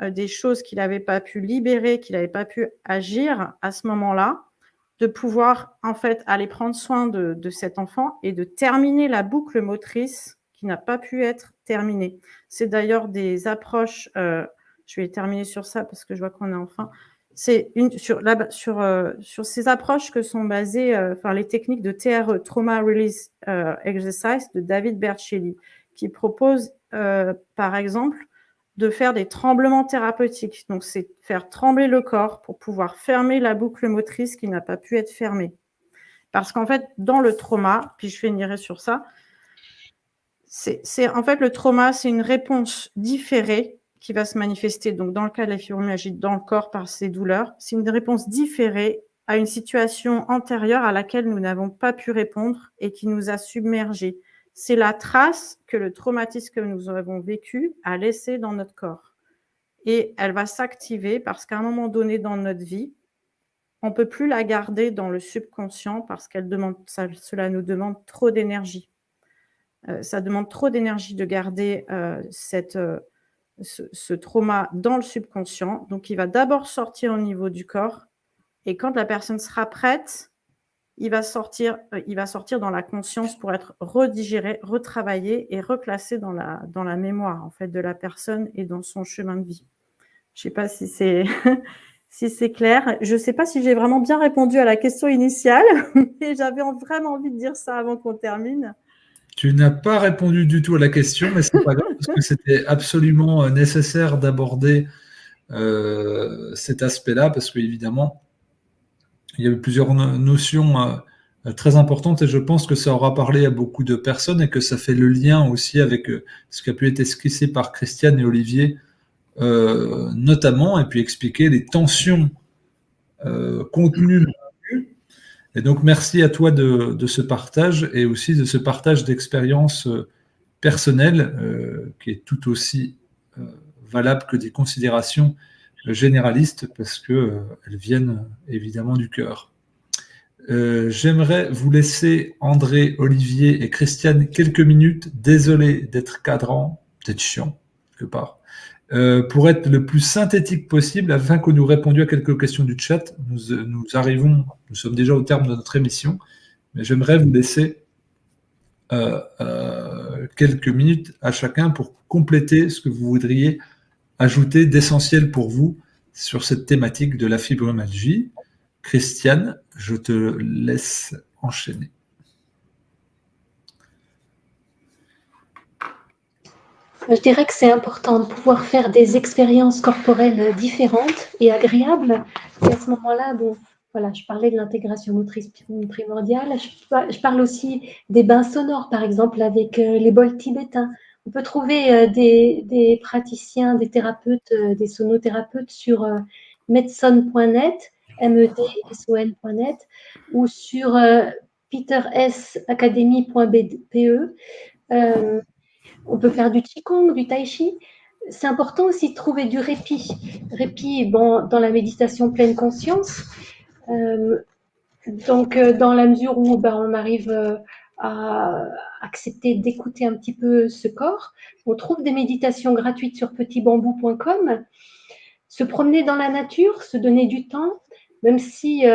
des choses qu'il n'avait pas pu libérer, qu'il n'avait pas pu agir à ce moment-là, de pouvoir en fait aller prendre soin de cet enfant et de terminer la boucle motrice qui n'a pas pu être terminée. C'est d'ailleurs des approches, je vais terminer sur ça parce que je vois qu'on est en fin. C'est sur ces approches que sont basées les techniques de TRE, Trauma Release Exercise, de David Berceli, qui propose, par exemple, de faire des tremblements thérapeutiques. Donc, c'est faire trembler le corps pour pouvoir fermer la boucle motrice qui n'a pas pu être fermée. Parce qu'en fait, dans le trauma, puis je finirai sur ça, en fait, le trauma, c'est une réponse différée qui va se manifester, donc dans le cas de la fibromyalgie, dans le corps par ces douleurs. C'est une réponse différée à une situation antérieure à laquelle nous n'avons pas pu répondre et qui nous a submergés. C'est la trace que le traumatisme que nous avons vécu a laissé dans notre corps. Et elle va s'activer parce qu'à un moment donné dans notre vie, on ne peut plus la garder dans le subconscient parce cela nous demande trop d'énergie. Ça demande trop d'énergie de garder ce trauma dans le subconscient. Donc, il va d'abord sortir au niveau du corps. Et quand la personne sera prête, il va sortir dans la conscience pour être redigéré, retravaillé et reclassé dans la mémoire en fait, de la personne et dans son chemin de vie. Je ne sais pas si c'est si c'est clair. Je ne sais pas si j'ai vraiment bien répondu à la question initiale, mais j'avais vraiment envie de dire ça avant qu'on termine. Tu n'as pas répondu du tout à la question, mais c'est pas grave parce que c'était absolument nécessaire d'aborder cet aspect-là parce qu'évidemment, il y avait plusieurs notions très importantes et je pense que ça aura parlé à beaucoup de personnes et que ça fait le lien aussi avec ce qui a pu être esquissé par Christiane et Olivier notamment, et puis expliquer les tensions contenues. Et donc, merci à toi de ce partage et aussi de ce partage d'expériences personnelles qui est tout aussi valable que des considérations généralistes parce qu'elles viennent évidemment du cœur. J'aimerais vous laisser, André, Olivier et Christiane, quelques minutes. Désolé d'être cadrant, peut-être chiant, quelque part. Pour être le plus synthétique possible, afin que nous répondions à quelques questions du chat. Nous sommes déjà au terme de notre émission, mais j'aimerais vous laisser quelques minutes à chacun pour compléter ce que vous voudriez ajouter d'essentiel pour vous sur cette thématique de la fibromyalgie. Christiane, je te laisse enchaîner. Je dirais que c'est important de pouvoir faire des expériences corporelles différentes et agréables. Et à ce moment-là, bon, voilà, je parlais de l'intégration motrice primordiale. Je parle aussi des bains sonores, par exemple, avec les bols tibétains. On peut trouver des praticiens, des thérapeutes, des sonothérapeutes sur medson.net, medson.net, ou sur petersacademy.be. On peut faire du qigong, du tai chi. C'est important aussi de trouver du répit. Répit dans la méditation pleine conscience. Donc, dans la mesure où on arrive à accepter d'écouter un petit peu ce corps, on trouve des méditations gratuites sur petitbambou.com. Se promener dans la nature, se donner du temps, même si il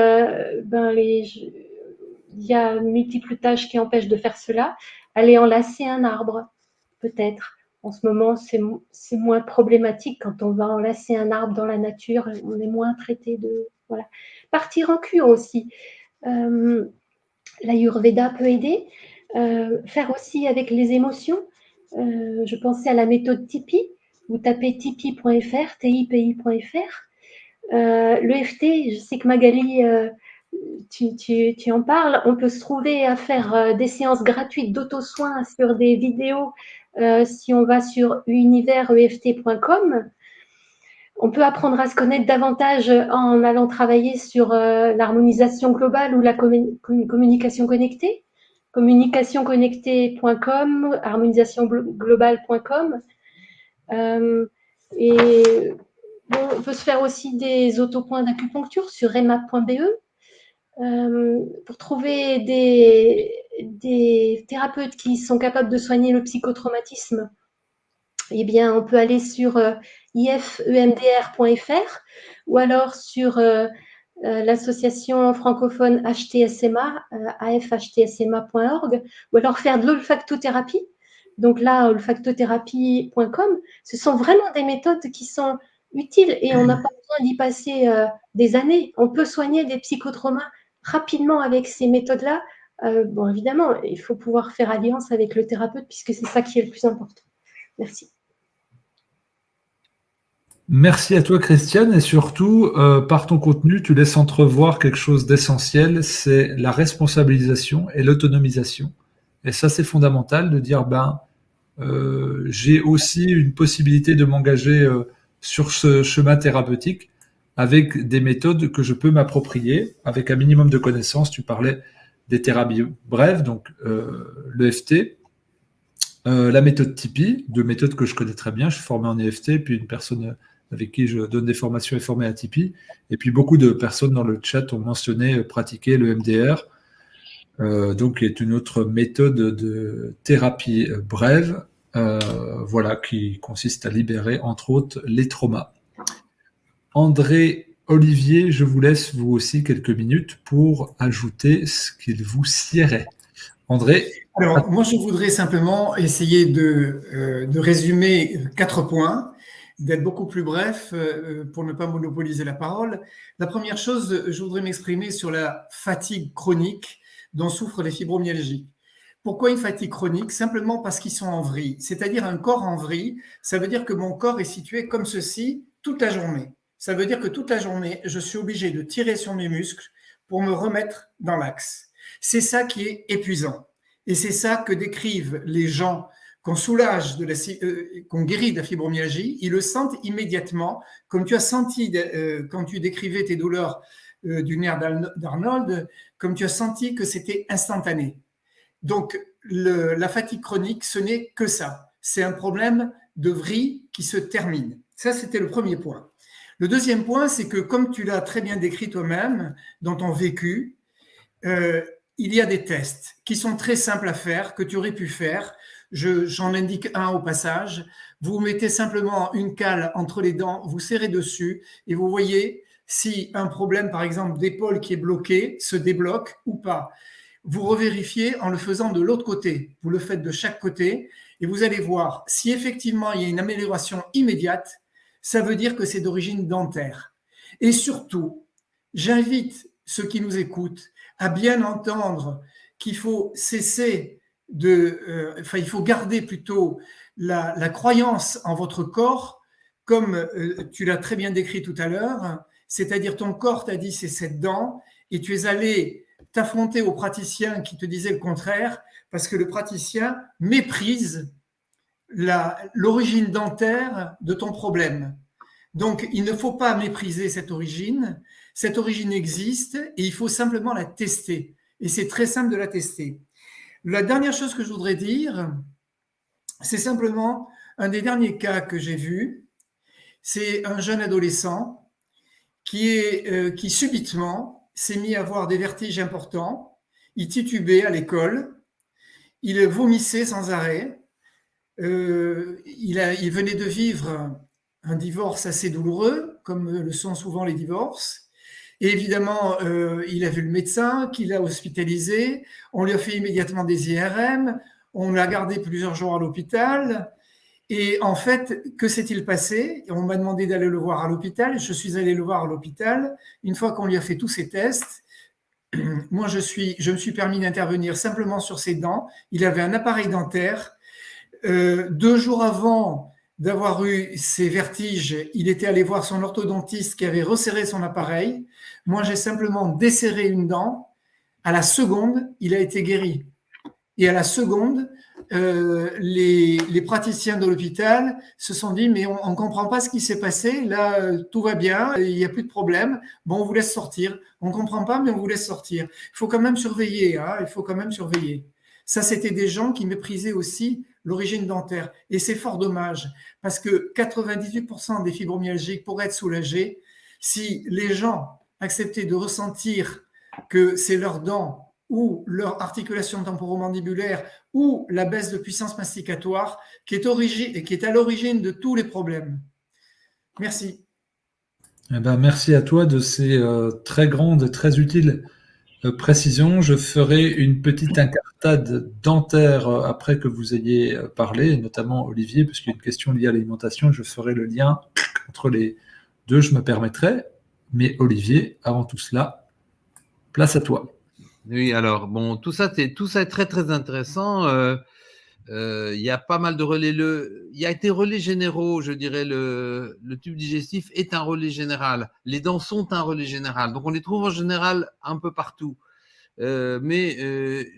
y a multiples tâches qui empêchent de faire cela. Aller enlacer un arbre, peut-être. En ce moment, c'est moins problématique quand on va enlacer un arbre dans la nature. On est moins traité de... Voilà. Partir en cure aussi. L'Ayurveda peut aider. Faire aussi avec les émotions. Je pensais à la méthode Tipeee. Vous tapez tipeee.fr, tipi.fr. L'EFT, je sais que Magali, tu en parles. On peut se trouver à faire des séances gratuites d'auto-soins sur des vidéos si on va sur universeft.com. On peut apprendre à se connaître davantage en allant travailler sur l'harmonisation globale ou la communication connectée. Communicationconnectée.com, harmonisationglobale.com. Et bon, on peut se faire aussi des autopoints d'acupuncture sur remap.be. Pour trouver des thérapeutes qui sont capables de soigner le psychotraumatisme, eh bien, on peut aller sur ifemdr.fr ou alors sur l'association francophone HTSMA, afhtsma.org, ou alors faire de l'olfactothérapie. Donc là, olfactothérapie.com, ce sont vraiment des méthodes qui sont utiles et on n'a pas besoin d'y passer des années. On peut soigner des psychotraumas rapidement avec ces méthodes-là. Bon, évidemment, il faut pouvoir faire alliance avec le thérapeute puisque c'est ça qui est le plus important. Merci. Merci à toi, Christiane, et surtout, par ton contenu, tu laisses entrevoir quelque chose d'essentiel, c'est la responsabilisation et l'autonomisation. Et ça, c'est fondamental de dire, j'ai aussi une possibilité de m'engager sur ce chemin thérapeutique avec des méthodes que je peux m'approprier, avec un minimum de connaissances. Tu parlais des thérapies brèves, donc l'EFT, la méthode Tipeee, deux méthodes que je connais très bien. Je suis formé en EFT, puis une personne avec qui je donne des formations est formée à Tipeee. Et puis beaucoup de personnes dans le chat ont mentionné pratiquer le MDR, donc qui est une autre méthode de thérapie brève, voilà, qui consiste à libérer entre autres les traumas. André, Olivier, je vous laisse vous aussi quelques minutes pour ajouter ce qu'il vous siérait. André. Alors, moi, je voudrais simplement essayer de résumer 4 points, d'être beaucoup plus bref pour ne pas monopoliser la parole. La première chose, je voudrais m'exprimer sur la fatigue chronique dont souffrent les fibromyalgiques. Pourquoi une fatigue chronique? Simplement parce qu'ils sont en vrille. C'est-à-dire un corps en vrille, ça veut dire que mon corps est situé comme ceci toute la journée. Ça veut dire que toute la journée, je suis obligé de tirer sur mes muscles pour me remettre dans l'axe. C'est ça qui est épuisant. Et c'est ça que décrivent les gens qu'on soulage, qu'on guérit de la fibromyalgie. Ils le sentent immédiatement, comme tu as senti quand tu décrivais tes douleurs du nerf d'Arnold, comme tu as senti que c'était instantané. Donc, la fatigue chronique, ce n'est que ça. C'est un problème de vrille qui se termine. Ça, c'était le premier point. Le deuxième point, c'est que comme tu l'as très bien décrit toi-même dans ton vécu, il y a des tests qui sont très simples à faire, que tu aurais pu faire. J'en indique un au passage. Vous mettez simplement une cale entre les dents, vous serrez dessus et vous voyez si un problème, par exemple, d'épaule qui est bloqué, se débloque ou pas. Vous revérifiez en le faisant de l'autre côté. Vous le faites de chaque côté et vous allez voir si effectivement il y a une amélioration immédiate, ça veut dire que c'est d'origine dentaire. Et surtout, j'invite ceux qui nous écoutent à bien entendre qu'il faut cesser il faut garder plutôt la croyance en votre corps, comme tu l'as très bien décrit tout à l'heure, c'est-à-dire ton corps t'a dit c'est cette dent, et tu es allé t'affronter au praticien qui te disait le contraire, parce que le praticien méprise l'origine dentaire de ton problème. Donc, il ne faut pas mépriser cette origine. Cette origine existe et il faut simplement la tester. Et c'est très simple de la tester. La dernière chose que je voudrais dire, c'est simplement un des derniers cas que j'ai vu. C'est un jeune adolescent qui subitement s'est mis à avoir des vertiges importants. Il titubait à l'école. Il vomissait sans arrêt. Il venait de vivre un divorce assez douloureux, comme le sont souvent les divorces. Et évidemment, il a vu le médecin qui l'a hospitalisé. On lui a fait immédiatement des IRM. On l'a gardé plusieurs jours à l'hôpital. Et en fait, que s'est-il passé? On m'a demandé d'aller le voir à l'hôpital. Je suis allé le voir à l'hôpital. Une fois qu'on lui a fait tous ses tests, moi, je me suis permis d'intervenir simplement sur ses dents. Il avait un appareil dentaire. 2 jours avant d'avoir eu ces vertiges, il était allé voir son orthodontiste qui avait resserré son appareil. Moi, j'ai simplement desserré une dent. À la seconde, il a été guéri. Et à la seconde, les praticiens de l'hôpital se sont dit, mais on ne comprend pas ce qui s'est passé. Là, tout va bien, il n'y a plus de problème. Bon, on vous laisse sortir. On ne comprend pas, mais on vous laisse sortir. Il faut quand même surveiller. Hein, il faut quand même surveiller. Ça, c'était des gens qui méprisaient aussi l'origine dentaire. Et c'est fort dommage, parce que 98% des fibromyalgiques pourraient être soulagés si les gens acceptaient de ressentir que c'est leurs dents ou leur articulation temporomandibulaire ou la baisse de puissance masticatoire qui est à l'origine de tous les problèmes. Merci. Eh ben, merci à toi de ces très grandes et très utiles précisions. Je ferai une petite incartade dentaire après que vous ayez parlé, notamment Olivier, parce qu'il y a une question liée à l'alimentation. Je ferai le lien entre les deux, je me permettrai. Mais Olivier, avant tout cela, place à toi. Oui, alors, bon, tout ça est très, très intéressant. Il y a pas mal de relais. Il y a des relais généraux, je dirais, le tube digestif est un relais général. Les dents sont un relais général. Donc, on les trouve en général un peu partout. Mais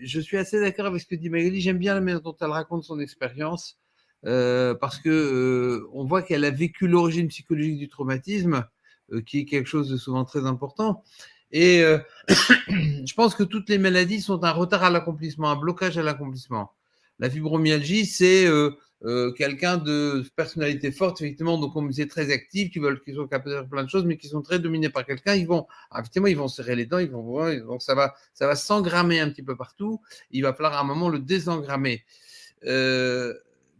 je suis assez d'accord avec ce que dit Magali. J'aime bien la manière dont elle raconte son expérience parce que on voit qu'elle a vécu l'origine psychologique du traumatisme, qui est quelque chose de souvent très important. Et je pense que toutes les maladies sont un retard à l'accomplissement, un blocage à l'accomplissement. La fibromyalgie, c'est quelqu'un de personnalité forte, effectivement, donc on disait très actif, qui sont capables de faire plein de choses, mais qui sont très dominés par quelqu'un. Effectivement, ils vont serrer les dents, donc ça va s'engrammer un petit peu partout. Il va falloir à un moment le désengrammer.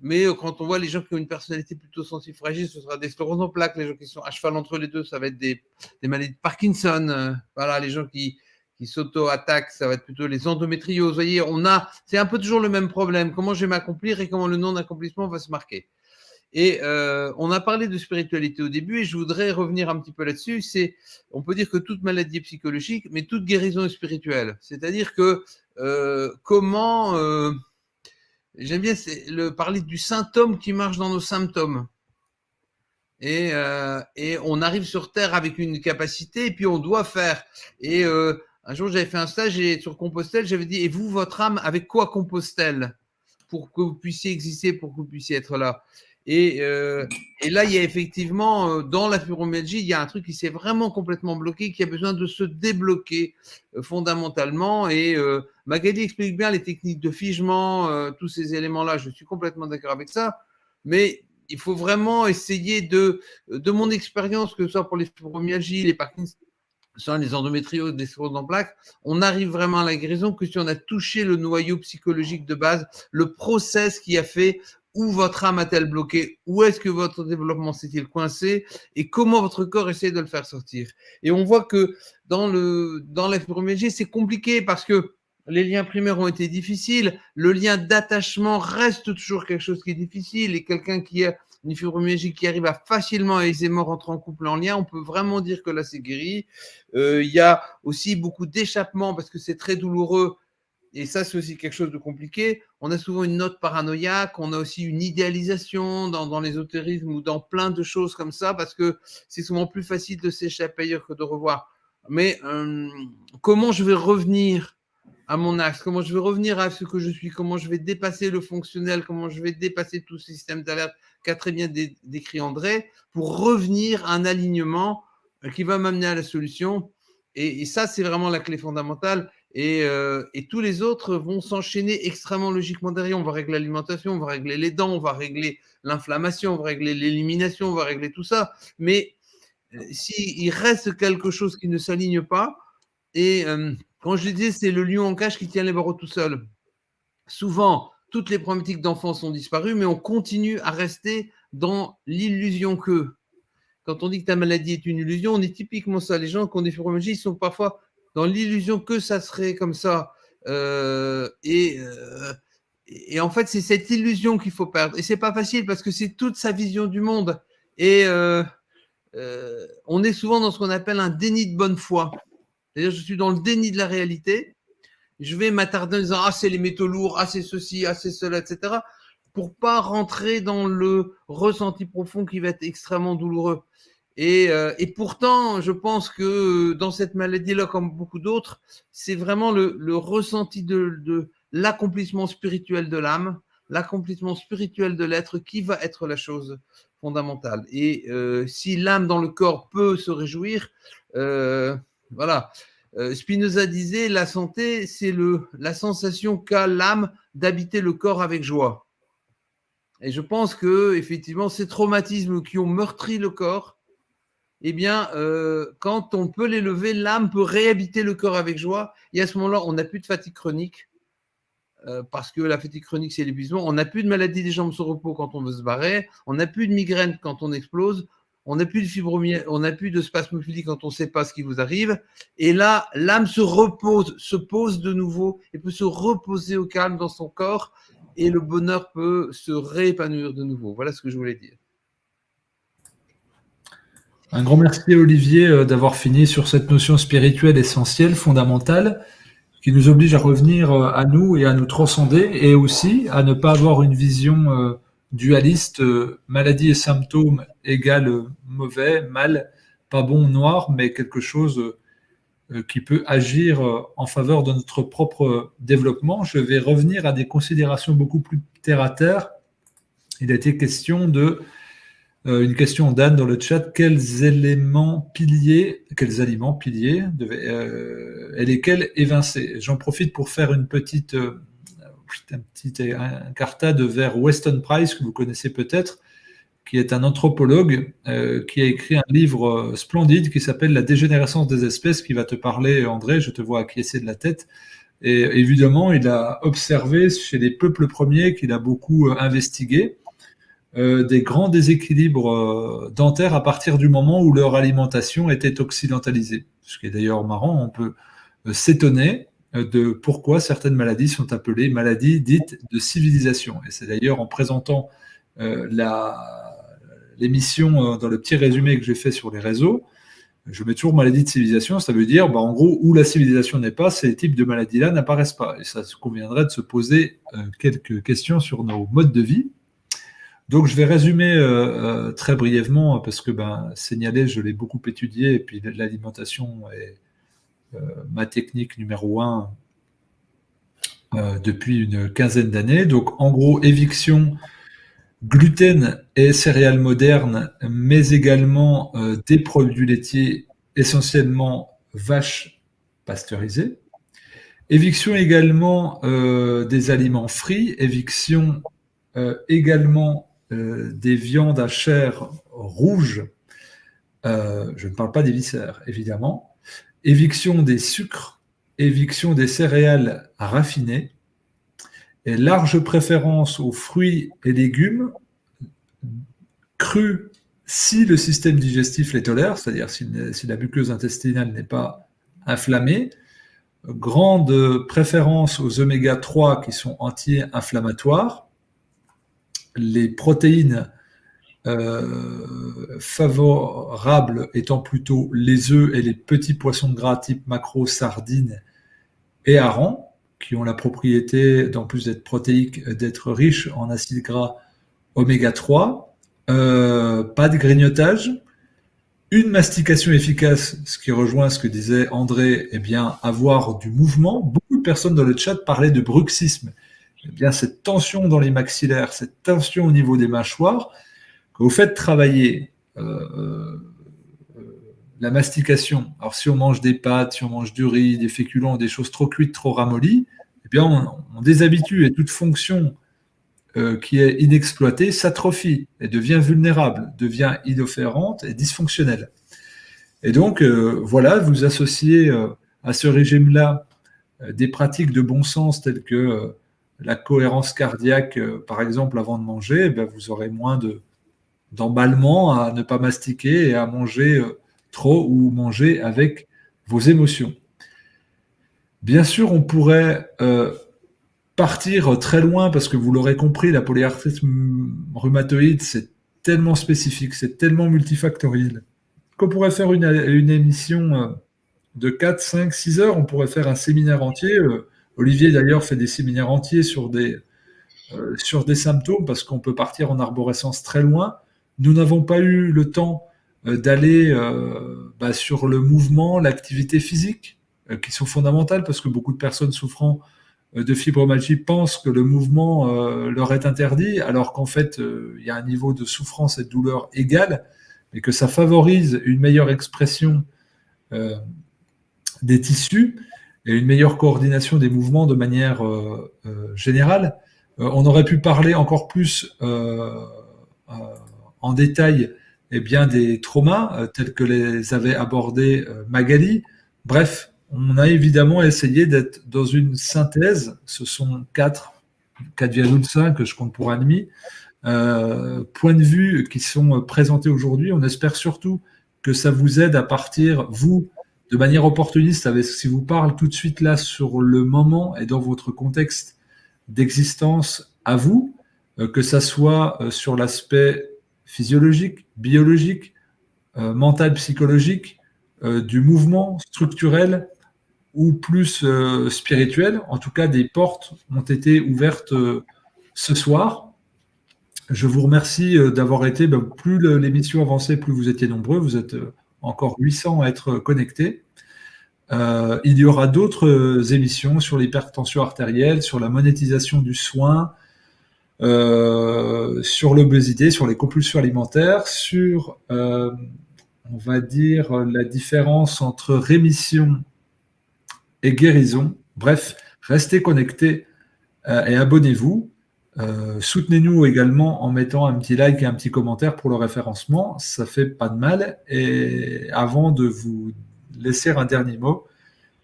Mais quand on voit les gens qui ont une personnalité plutôt sensible, fragile, ce sera des scléroses en plaques. Les gens qui sont à cheval entre les deux, ça va être des maladies de Parkinson. Voilà, les gens qui s'auto-attaquent, ça va être plutôt les endométrioses. Vous voyez, c'est un peu toujours le même problème. Comment je vais m'accomplir et comment le non-accomplissement va se marquer. Et on a parlé de spiritualité au début et je voudrais revenir un petit peu là-dessus. On peut dire que toute maladie est psychologique, mais toute guérison est spirituelle. C'est-à-dire que j'aime bien parler du symptôme qui marche dans nos symptômes. Et on arrive sur Terre avec une capacité et puis on doit faire. Et un jour, j'avais fait un stage sur Compostelle, j'avais dit, et vous, votre âme, avec quoi compose-t-elle pour que vous puissiez exister, pour que vous puissiez être là? Et là, il y a effectivement, dans la fibromyalgie, il y a un truc qui s'est vraiment complètement bloqué, qui a besoin de se débloquer fondamentalement. Et Magali explique bien les techniques de figement, tous ces éléments-là, je suis complètement d'accord avec ça. Mais il faut vraiment essayer de mon expérience, que ce soit pour les fibromyalgies, les Parkinson, sans les endométrioses, des scléroses en plaques, on arrive vraiment à la guérison que si on a touché le noyau psychologique de base, le process qui a fait où votre âme a-t-elle bloqué, où est-ce que votre développement s'est-il coincé et comment votre corps essaie de le faire sortir. Et on voit que dans la fibromyalgie, c'est compliqué parce que les liens primaires ont été difficiles, le lien d'attachement reste toujours quelque chose qui est difficile et quelqu'un qui a une fibromyalgie qui arrive à facilement et aisément rentrer en couple en lien, on peut vraiment dire que là c'est guéri. Il y a aussi beaucoup d'échappements parce que c'est très douloureux et ça c'est aussi quelque chose de compliqué. On a souvent une note paranoïaque, on a aussi une idéalisation dans l'ésotérisme ou dans plein de choses comme ça parce que c'est souvent plus facile de s'échapper ailleurs que de revoir. Mais comment je vais revenir à mon axe, comment je vais revenir à ce que je suis, comment je vais dépasser le fonctionnel, comment je vais dépasser tout ce système d'alerte qu'a très bien décrit André, pour revenir à un alignement qui va m'amener à la solution. Et ça, c'est vraiment la clé fondamentale. Et tous les autres vont s'enchaîner extrêmement logiquement derrière. On va régler l'alimentation, on va régler les dents, on va régler l'inflammation, on va régler l'élimination, on va régler tout ça. Mais s'il reste quelque chose qui ne s'aligne pas, et quand je disais, c'est le lion en cage qui tient les barreaux tout seul. Souvent, toutes les problématiques d'enfance ont disparu, mais on continue à rester dans l'illusion que. Quand on dit que ta maladie est une illusion, on est typiquement ça. Les gens qui ont des fibromyalgies, ils sont parfois dans l'illusion que ça serait comme ça. Et en fait, c'est cette illusion qu'il faut perdre. Et c'est pas facile parce que c'est toute sa vision du monde. Et on est souvent dans ce qu'on appelle un déni de bonne foi. C'est-à-dire, je suis dans le déni de la réalité. Je vais m'attarder en disant « Ah, c'est les métaux lourds, ah, c'est ceci, ah, c'est cela, etc. » pour pas rentrer dans le ressenti profond qui va être extrêmement douloureux. Et pourtant, je pense que dans cette maladie-là, comme beaucoup d'autres, c'est vraiment le ressenti de l'accomplissement spirituel de l'âme, l'accomplissement spirituel de l'être qui va être la chose fondamentale. Et si l'âme dans le corps peut se réjouir, voilà. Spinoza disait, la santé, c'est la sensation qu'a l'âme d'habiter le corps avec joie. Et je pense que effectivement, ces traumatismes qui ont meurtri le corps, eh bien, quand on peut les lever, l'âme peut réhabiter le corps avec joie. Et à ce moment-là, on n'a plus de fatigue chronique, parce que la fatigue chronique, c'est l'épuisement. On n'a plus de maladie des jambes sur repos quand on veut se barrer. On n'a plus de migraine quand on explose. On n'a plus de fibromyalgie, on n'a plus de spasmophilie quand on ne sait pas ce qui vous arrive. Et là, l'âme se repose, se pose de nouveau et peut se reposer au calme dans son corps et le bonheur peut se réépanouir de nouveau. Voilà ce que je voulais dire. Un grand merci Olivier d'avoir fini sur cette notion spirituelle essentielle, fondamentale, qui nous oblige à revenir à nous et à nous transcender et aussi à ne pas avoir une vision dualiste, maladie et symptômes égale mauvais, mal, pas bon, noir, mais quelque chose qui peut agir en faveur de notre propre développement. Je vais revenir à des considérations beaucoup plus terre à terre. Il a été question de une question d'Anne dans le chat, quels aliments piliers et lesquels évincer. J'en profite pour faire une petite incartade vers Weston Price, que vous connaissez peut-être, qui est un anthropologue qui a écrit un livre splendide qui s'appelle « La dégénérescence des espèces », qui va te parler, André, je te vois acquiescer de la tête. Et évidemment, il a observé chez les peuples premiers qu'il a beaucoup investigué des grands déséquilibres dentaires à partir du moment où leur alimentation était occidentalisée. Ce qui est d'ailleurs marrant, on peut s'étonner de pourquoi certaines maladies sont appelées maladies dites de civilisation. Et c'est d'ailleurs en présentant l'émission dans le petit résumé que j'ai fait sur les réseaux, je mets toujours maladie de civilisation, ça veut dire, en gros, où la civilisation n'est pas, ces types de maladies-là n'apparaissent pas. Et ça conviendrait de se poser quelques questions sur nos modes de vie. Donc, je vais résumer très brièvement, parce que signaler, je l'ai beaucoup étudié, et puis l'alimentation est ma technique numéro 1 depuis une quinzaine d'années. Donc, en gros, éviction, gluten et céréales modernes, mais également des produits laitiers, essentiellement vaches pasteurisées. Éviction également des aliments frits, éviction également des viandes à chair rouge, je ne parle pas des viscères, évidemment, éviction des sucres, éviction des céréales raffinées, et large préférence aux fruits et légumes crus si le système digestif les tolère, c'est-à-dire si la muqueuse intestinale n'est pas inflammée. Grande préférence aux oméga 3 qui sont anti-inflammatoires. Les protéines favorables étant plutôt les œufs et les petits poissons de gras type maquereau, sardines et harengs, qui ont la propriété, en plus d'être protéiques, d'être riches en acides gras oméga 3. Pas de grignotage. Une mastication efficace, ce qui rejoint ce que disait André, eh bien, avoir du mouvement. Beaucoup de personnes dans le chat parlaient de bruxisme. Eh bien, cette tension dans les maxillaires, cette tension au niveau des mâchoires, que vous faites travailler la mastication. Alors, si on mange des pâtes, si on mange du riz, des féculents, des choses trop cuites, trop ramollies, eh bien, on déshabitue et toute fonction qui est inexploitée s'atrophie et devient vulnérable, devient inofférente et dysfonctionnelle. Et donc, voilà, vous associez à ce régime-là des pratiques de bon sens telles que la cohérence cardiaque, par exemple, avant de manger, eh bien, vous aurez moins d'emballement à ne pas mastiquer et à manger trop ou manger avec vos émotions. Bien sûr, on pourrait partir très loin parce que vous l'aurez compris, la polyarthrite rhumatoïde, c'est tellement spécifique, c'est tellement multifactoriel qu'on pourrait faire une émission de 4, 5, 6 heures, on pourrait faire un séminaire entier. Olivier, d'ailleurs, fait des séminaires entiers sur des symptômes parce qu'on peut partir en arborescence très loin. Nous n'avons pas eu le temps d'aller sur le mouvement, l'activité physique, qui sont fondamentales parce que beaucoup de personnes souffrant de fibromyalgie pensent que le mouvement leur est interdit, alors qu'en fait, il y a un niveau de souffrance et de douleur égal, mais que ça favorise une meilleure expression des tissus et une meilleure coordination des mouvements de manière générale. On aurait pu parler encore plus en détail des traumas tels que les avait abordés Magali. Bref, on a évidemment essayé d'être dans une synthèse. Ce sont 4,5 que je compte pour un demi, points de vue qui sont présentés aujourd'hui. On espère surtout que ça vous aide à partir, vous, de manière opportuniste, avec ce qui vous parle tout de suite là sur le moment et dans votre contexte d'existence à vous, que ça soit sur l'aspect physiologique, biologique, mental, psychologique, du mouvement structurel ou plus spirituel. En tout cas, des portes ont été ouvertes ce soir. Je vous remercie d'avoir été, plus l'émission avançait, plus vous étiez nombreux. Vous êtes encore 800 à être connectés. Il y aura d'autres émissions sur l'hypertension artérielle, sur la monétisation du soin, sur l'obésité, sur les compulsions alimentaires, sur, on va dire, la différence entre rémission et guérison. Bref, restez connectés et abonnez-vous. Soutenez-nous également en mettant un petit like et un petit commentaire pour le référencement, ça fait pas de mal. Et avant de vous laisser un dernier mot,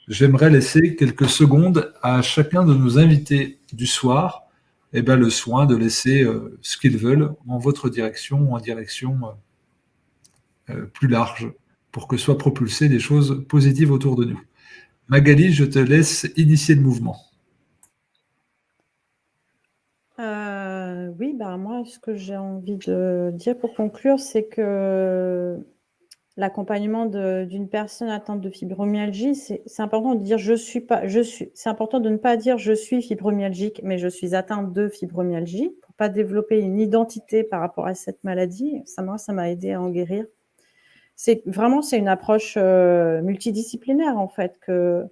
j'aimerais laisser quelques secondes à chacun de nos invités du soir le soin de laisser ce qu'ils veulent en votre direction ou en direction plus large pour que soient propulsées des choses positives autour de nous. Magali, je te laisse initier le mouvement. Oui, moi, ce que j'ai envie de dire pour conclure, c'est que l'accompagnement d'une personne atteinte de fibromyalgie, c'est important de dire c'est important de ne pas dire je suis fibromyalgique, mais je suis atteinte de fibromyalgie pour pas développer une identité par rapport à cette maladie. Ça m'a aidé à en guérir. C'est une approche multidisciplinaire en fait que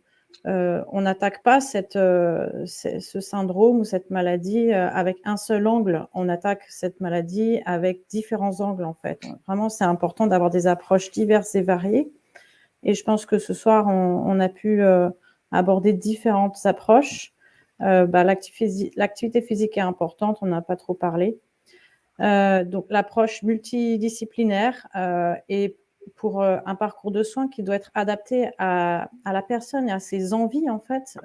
on n'attaque pas ce syndrome ou cette maladie avec un seul angle. On attaque cette maladie avec différents angles, en fait. Vraiment, c'est important d'avoir des approches diverses et variées. Et je pense que ce soir, on a pu aborder différentes approches. L'activité physique est importante, on n'a pas trop parlé. Donc, l'approche multidisciplinaire et pour un parcours de soins qui doit être adapté à la personne et à ses envies, en fait.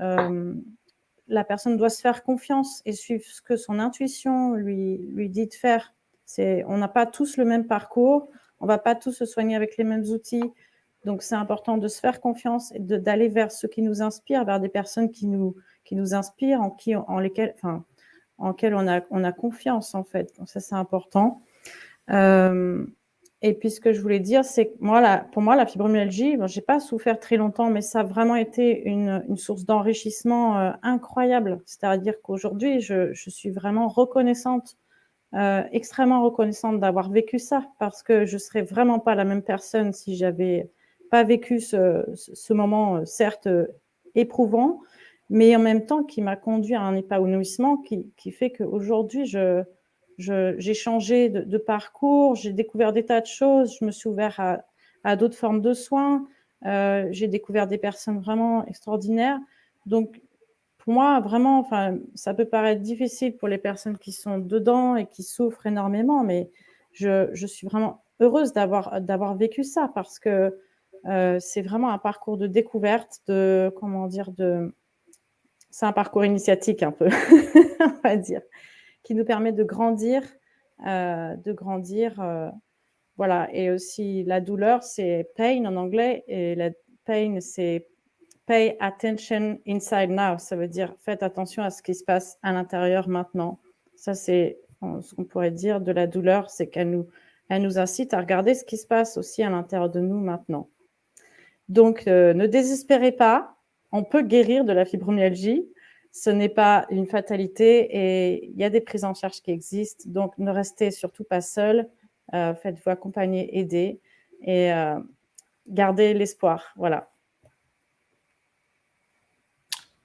La personne doit se faire confiance et suivre ce que son intuition lui dit de faire. On n'a pas tous le même parcours, on ne va pas tous se soigner avec les mêmes outils. Donc, c'est important de se faire confiance et d'aller vers ce qui nous inspire, vers des personnes qui nous inspirent, en lesquelles on a confiance, en fait. Donc, ça, c'est important. Et puis, ce que je voulais dire, c'est que pour moi, la fibromyalgie, je n'ai pas souffert très longtemps, mais ça a vraiment été une source d'enrichissement incroyable. C'est-à-dire qu'aujourd'hui, je suis vraiment reconnaissante, extrêmement reconnaissante d'avoir vécu ça, parce que je ne serais vraiment pas la même personne si j'avais pas vécu ce moment, certes éprouvant, mais en même temps qui m'a conduit à un épanouissement qui fait qu'aujourd'hui, j'ai changé de parcours, j'ai découvert des tas de choses, je me suis ouvert à d'autres formes de soins, j'ai découvert des personnes vraiment extraordinaires. Donc, pour moi, vraiment, ça peut paraître difficile pour les personnes qui sont dedans et qui souffrent énormément, mais je suis vraiment heureuse d'avoir vécu ça parce que c'est vraiment un parcours de découverte, c'est un parcours initiatique un peu, on va dire, qui nous permet de grandir, voilà. Et aussi la douleur, c'est pain en anglais, et la pain, c'est pay attention inside now. Ça veut dire faites attention à ce qui se passe à l'intérieur maintenant. Ça, c'est ce qu'on pourrait dire de la douleur, c'est qu'elle nous incite à regarder ce qui se passe aussi à l'intérieur de nous maintenant. Donc, ne désespérez pas, on peut guérir de la fibromyalgie. Ce n'est pas une fatalité et il y a des prises en charge qui existent. Donc, ne restez surtout pas seul. Faites-vous accompagner, aider et gardez l'espoir. Voilà.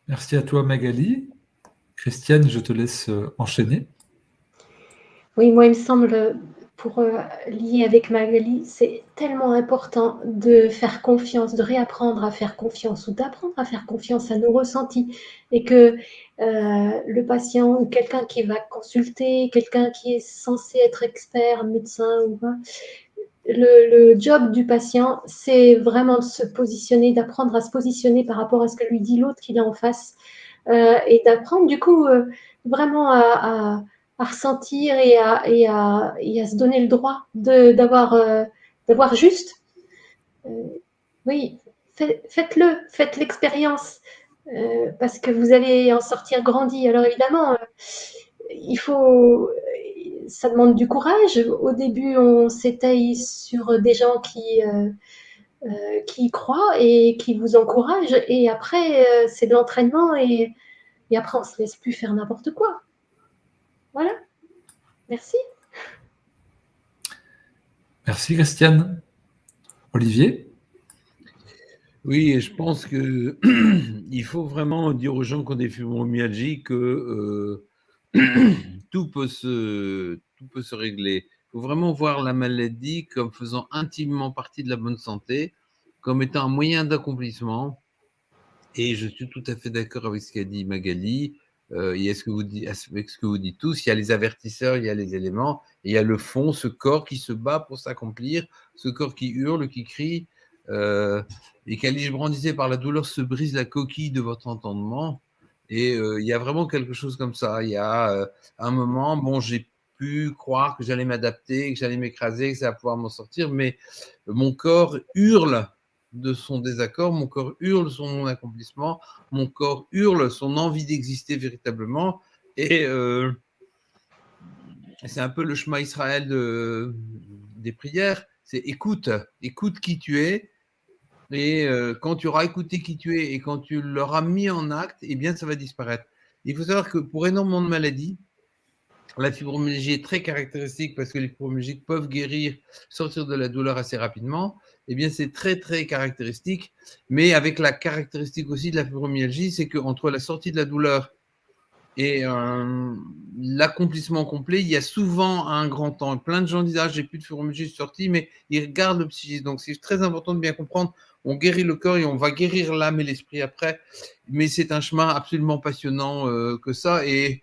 Merci à toi, Magali. Christiane, je te laisse enchaîner. Oui, moi, il me semble, pour lier avec Magali, c'est tellement important de faire confiance, de réapprendre à faire confiance ou d'apprendre à faire confiance à nos ressentis et que le patient ou quelqu'un qui va consulter, quelqu'un qui est censé être expert, médecin ou pas, le job du patient, c'est vraiment de se positionner, d'apprendre à se positionner par rapport à ce que lui dit l'autre qu'il a en face et d'apprendre du coup vraiment à ressentir et à se donner le droit d'avoir juste. Oui, faites-le, faites l'expérience parce que vous allez en sortir grandi. Alors évidemment, ça demande du courage. Au début, on s'étaye sur des gens qui y croient et qui vous encouragent. Et après, c'est de l'entraînement et après, on ne se laisse plus faire n'importe quoi. Voilà. Merci. Merci, Christiane. Olivier? Oui, et je pense que il faut vraiment dire aux gens qui ont des fibromyalgies que tout peut se régler. Il faut vraiment voir la maladie comme faisant intimement partie de la bonne santé, comme étant un moyen d'accomplissement. Et je suis tout à fait d'accord avec ce qu'a dit Magali. Il y a avec ce que vous dites tous, il y a les avertisseurs, il y a les éléments, et il y a le fond, ce corps qui se bat pour s'accomplir, ce corps qui hurle, qui crie, et qu'Alice Brand disait par la douleur se brise la coquille de votre entendement. Et il y a vraiment quelque chose comme ça. Il y a un moment, bon, j'ai pu croire que j'allais m'adapter, que j'allais m'écraser, que ça va pouvoir m'en sortir, mais mon corps hurle de son désaccord, mon corps hurle son non-accomplissement, mon corps hurle son envie d'exister véritablement, et c'est un peu le Shema Israël des prières, c'est écoute qui tu es, et quand tu auras écouté qui tu es et quand tu l'auras mis en acte, eh bien ça va disparaître. Il faut savoir que pour énormément de maladies, la fibromyalgie est très caractéristique parce que les fibromyalgiques peuvent guérir, sortir de la douleur assez rapidement. Eh bien, c'est très, très caractéristique. Mais avec la caractéristique aussi de la fibromyalgie, c'est qu'entre la sortie de la douleur et l'accomplissement complet, il y a souvent un grand temps. Plein de gens disent « Ah, j'ai plus de fibromyalgie, je suis sorti », mais ils regardent le psychisme. Donc, c'est très important de bien comprendre. On guérit le corps et on va guérir l'âme et l'esprit après. Mais c'est un chemin absolument passionnant que ça. Et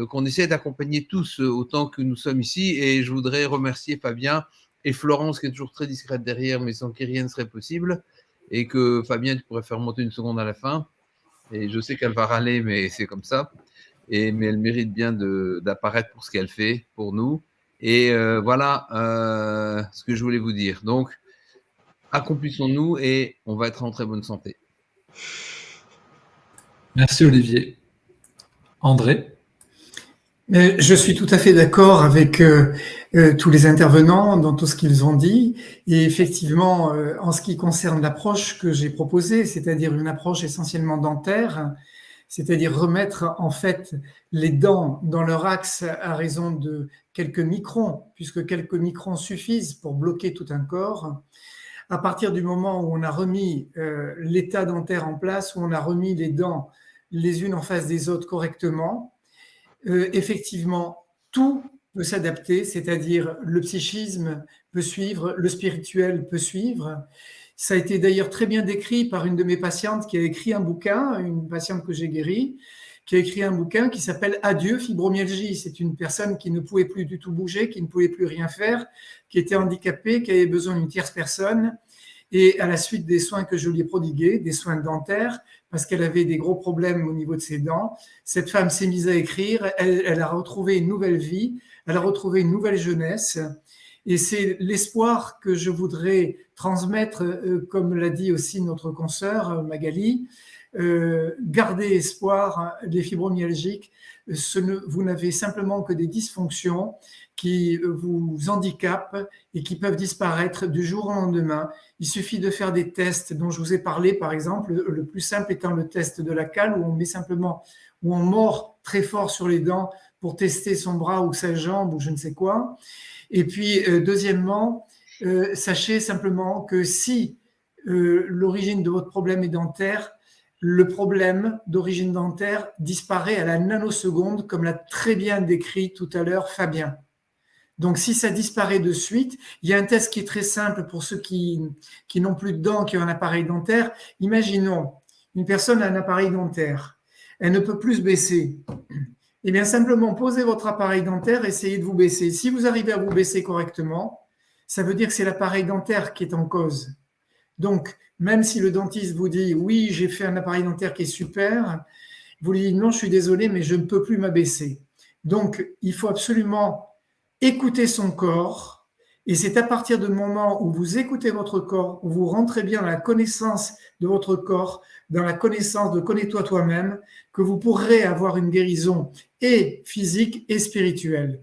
qu'on essaie d'accompagner tous autant que nous sommes ici. Et je voudrais remercier Fabien et Florence qui est toujours très discrète derrière, mais sans qui rien ne serait possible, et que Fabien, tu pourrais faire monter une seconde à la fin. Et je sais qu'elle va râler, mais c'est comme ça. Mais elle mérite bien d'apparaître pour ce qu'elle fait pour nous. Et voilà ce que je voulais vous dire. Donc, accomplissons-nous et on va être en très bonne santé. Merci Olivier. André? Je suis tout à fait d'accord avec tous les intervenants dans tout ce qu'ils ont dit. Et effectivement, en ce qui concerne l'approche que j'ai proposée, c'est-à-dire une approche essentiellement dentaire, c'est-à-dire remettre en fait les dents dans leur axe à raison de quelques microns, puisque quelques microns suffisent pour bloquer tout un corps. À partir du moment où on a remis l'état dentaire en place, où on a remis les dents les unes en face des autres correctement, effectivement, tout peut s'adapter, c'est-à-dire le psychisme peut suivre, le spirituel peut suivre. Ça a été d'ailleurs très bien décrit par une de mes patientes qui a écrit un bouquin, une patiente que j'ai guérie, qui a écrit un bouquin qui s'appelle « Adieu fibromyalgie ». C'est une personne qui ne pouvait plus du tout bouger, qui ne pouvait plus rien faire, qui était handicapée, qui avait besoin d'une tierce personne. Et à la suite des soins que je lui ai prodigués, des soins dentaires, parce qu'elle avait des gros problèmes au niveau de ses dents, cette femme s'est mise à écrire, elle a retrouvé une nouvelle vie, elle a retrouvé une nouvelle jeunesse. Et c'est l'espoir que je voudrais transmettre, comme l'a dit aussi notre consoeur Magali, gardez espoir, les fibromyalgiques, vous n'avez simplement que des dysfonctions qui vous handicapent et qui peuvent disparaître du jour au lendemain. Il suffit de faire des tests dont je vous ai parlé, par exemple, le plus simple étant le test de la cale, où on met simplement, où on mord très fort sur les dents pour tester son bras ou sa jambe ou je ne sais quoi. Et puis, deuxièmement, sachez simplement que si l'origine de votre problème est dentaire, le problème d'origine dentaire disparaît à la nanoseconde, comme l'a très bien décrit tout à l'heure Fabien. Donc, si ça disparaît de suite, il y a un test qui est très simple pour ceux qui n'ont plus de dents, qui ont un appareil dentaire. Imaginons, une personne a un appareil dentaire. Elle ne peut plus se baisser. Eh bien, simplement, posez votre appareil dentaire, essayez de vous baisser. Si vous arrivez à vous baisser correctement, ça veut dire que c'est l'appareil dentaire qui est en cause. Donc, même si le dentiste vous dit « oui, j'ai fait un appareil dentaire qui est super », vous lui dites « non, je suis désolé, mais je ne peux plus m'abaisser ». Donc, il faut absolument écouter son corps, et c'est à partir du moment où vous écoutez votre corps, où vous rentrez bien dans la connaissance de votre corps, dans la connaissance de « connais-toi toi-même », que vous pourrez avoir une guérison et physique et spirituelle.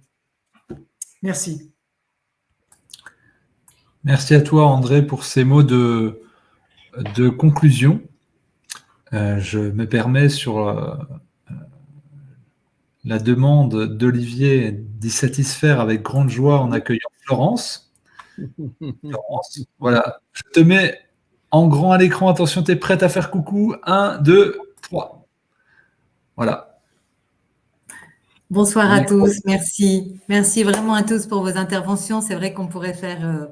Merci. Merci à toi, André, pour ces mots de conclusion. Je me permets, sur la demande d'Olivier, d'y satisfaire avec grande joie en accueillant Florence. Florence, voilà. Je te mets en grand à l'écran. Attention, tu es prête à faire coucou. 1, 2, 3. Voilà. Bonsoir à tous, merci. Merci vraiment à tous pour vos interventions. C'est vrai qu'on pourrait faire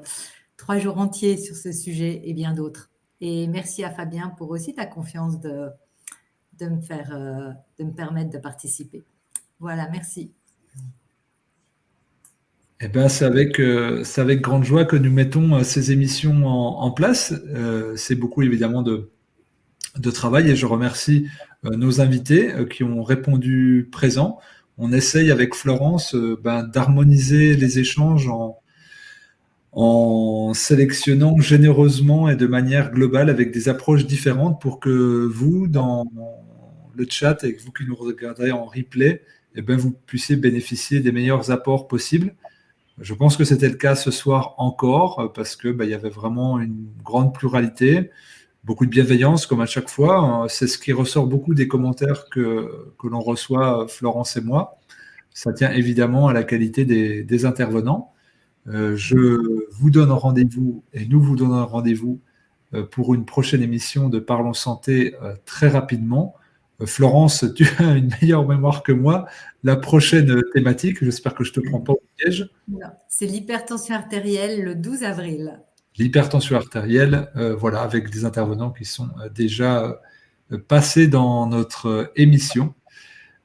3 jours entiers sur ce sujet et bien d'autres. Et merci à Fabien pour aussi ta confiance de me permettre de participer. Voilà, merci. Eh ben, c'est avec grande joie que nous mettons ces émissions en place. C'est beaucoup évidemment de travail et je remercie nos invités qui ont répondu présents. On essaye avec Florence d'harmoniser les échanges en sélectionnant généreusement et de manière globale avec des approches différentes pour que vous, dans le chat et vous qui nous regardez en replay, eh ben, vous puissiez bénéficier des meilleurs apports possibles. Je pense que c'était le cas ce soir encore parce que il y avait vraiment une grande pluralité, beaucoup de bienveillance comme à chaque fois. C'est ce qui ressort beaucoup des commentaires que l'on reçoit, Florence et moi. Ça tient évidemment à la qualité des intervenants. Je vous donne rendez-vous et nous vous donnons rendez-vous pour une prochaine émission de Parlons Santé très rapidement. Florence, tu as une meilleure mémoire que moi. La prochaine thématique, j'espère que je ne te prends pas au piège. C'est l'hypertension artérielle le 12 avril. L'hypertension artérielle, voilà, avec des intervenants qui sont déjà passés dans notre émission.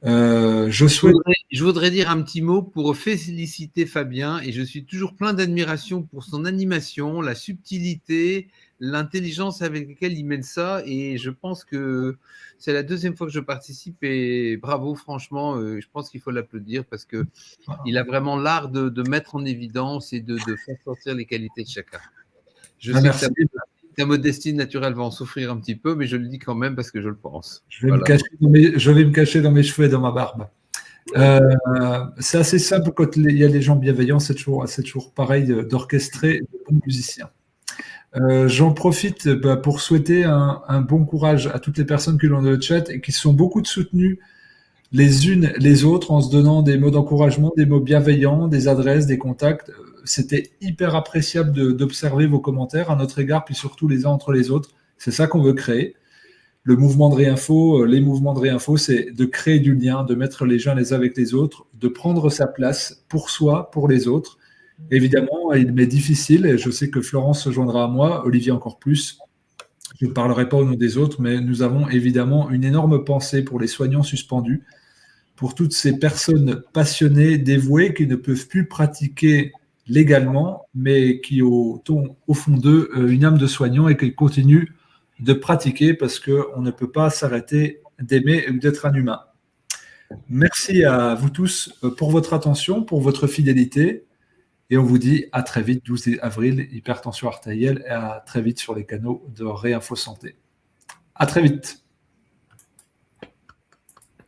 Je voudrais dire un petit mot pour féliciter Fabien, et je suis toujours plein d'admiration pour son animation, la subtilité, l'intelligence avec laquelle il mène ça, et je pense que c'est la deuxième fois que je participe, et bravo, franchement, je pense qu'il faut l'applaudir parce que il a vraiment l'art de mettre en évidence et de faire sortir les qualités de chacun. Je sais merci. que ta modestie naturelle va en souffrir un petit peu, mais je le dis quand même parce que je le pense. Je vais me cacher dans mes cheveux et dans ma barbe. C'est assez simple quand il y a des gens bienveillants, c'est toujours pareil d'orchestrer de bons musiciens. J'en profite pour souhaiter un bon courage à toutes les personnes qui l'ont dans le chat et qui sont beaucoup soutenues les unes les autres en se donnant des mots d'encouragement, des mots bienveillants, des adresses, des contacts. C'était hyper appréciable d'observer vos commentaires à notre égard, puis surtout les uns entre les autres. C'est ça qu'on veut créer. Le mouvement de réinfo, les mouvements de réinfo, c'est de créer du lien, de mettre les uns les uns avec les autres, de prendre sa place pour soi, pour les autres. Évidemment, il m'est difficile, et je sais que Florence se joindra à moi, Olivier encore plus. Je ne parlerai pas au nom des autres, mais nous avons évidemment une énorme pensée pour les soignants suspendus, pour toutes ces personnes passionnées, dévouées, qui ne peuvent plus pratiquer légalement, mais qui ont au fond d'eux une âme de soignant et qui continuent de pratiquer parce qu'on ne peut pas s'arrêter d'aimer ou d'être un humain. Merci à vous tous pour votre attention, pour votre fidélité. Et on vous dit à très vite, 12 avril, hypertension artérielle, et à très vite sur les canaux de Réinfo Santé. À très vite.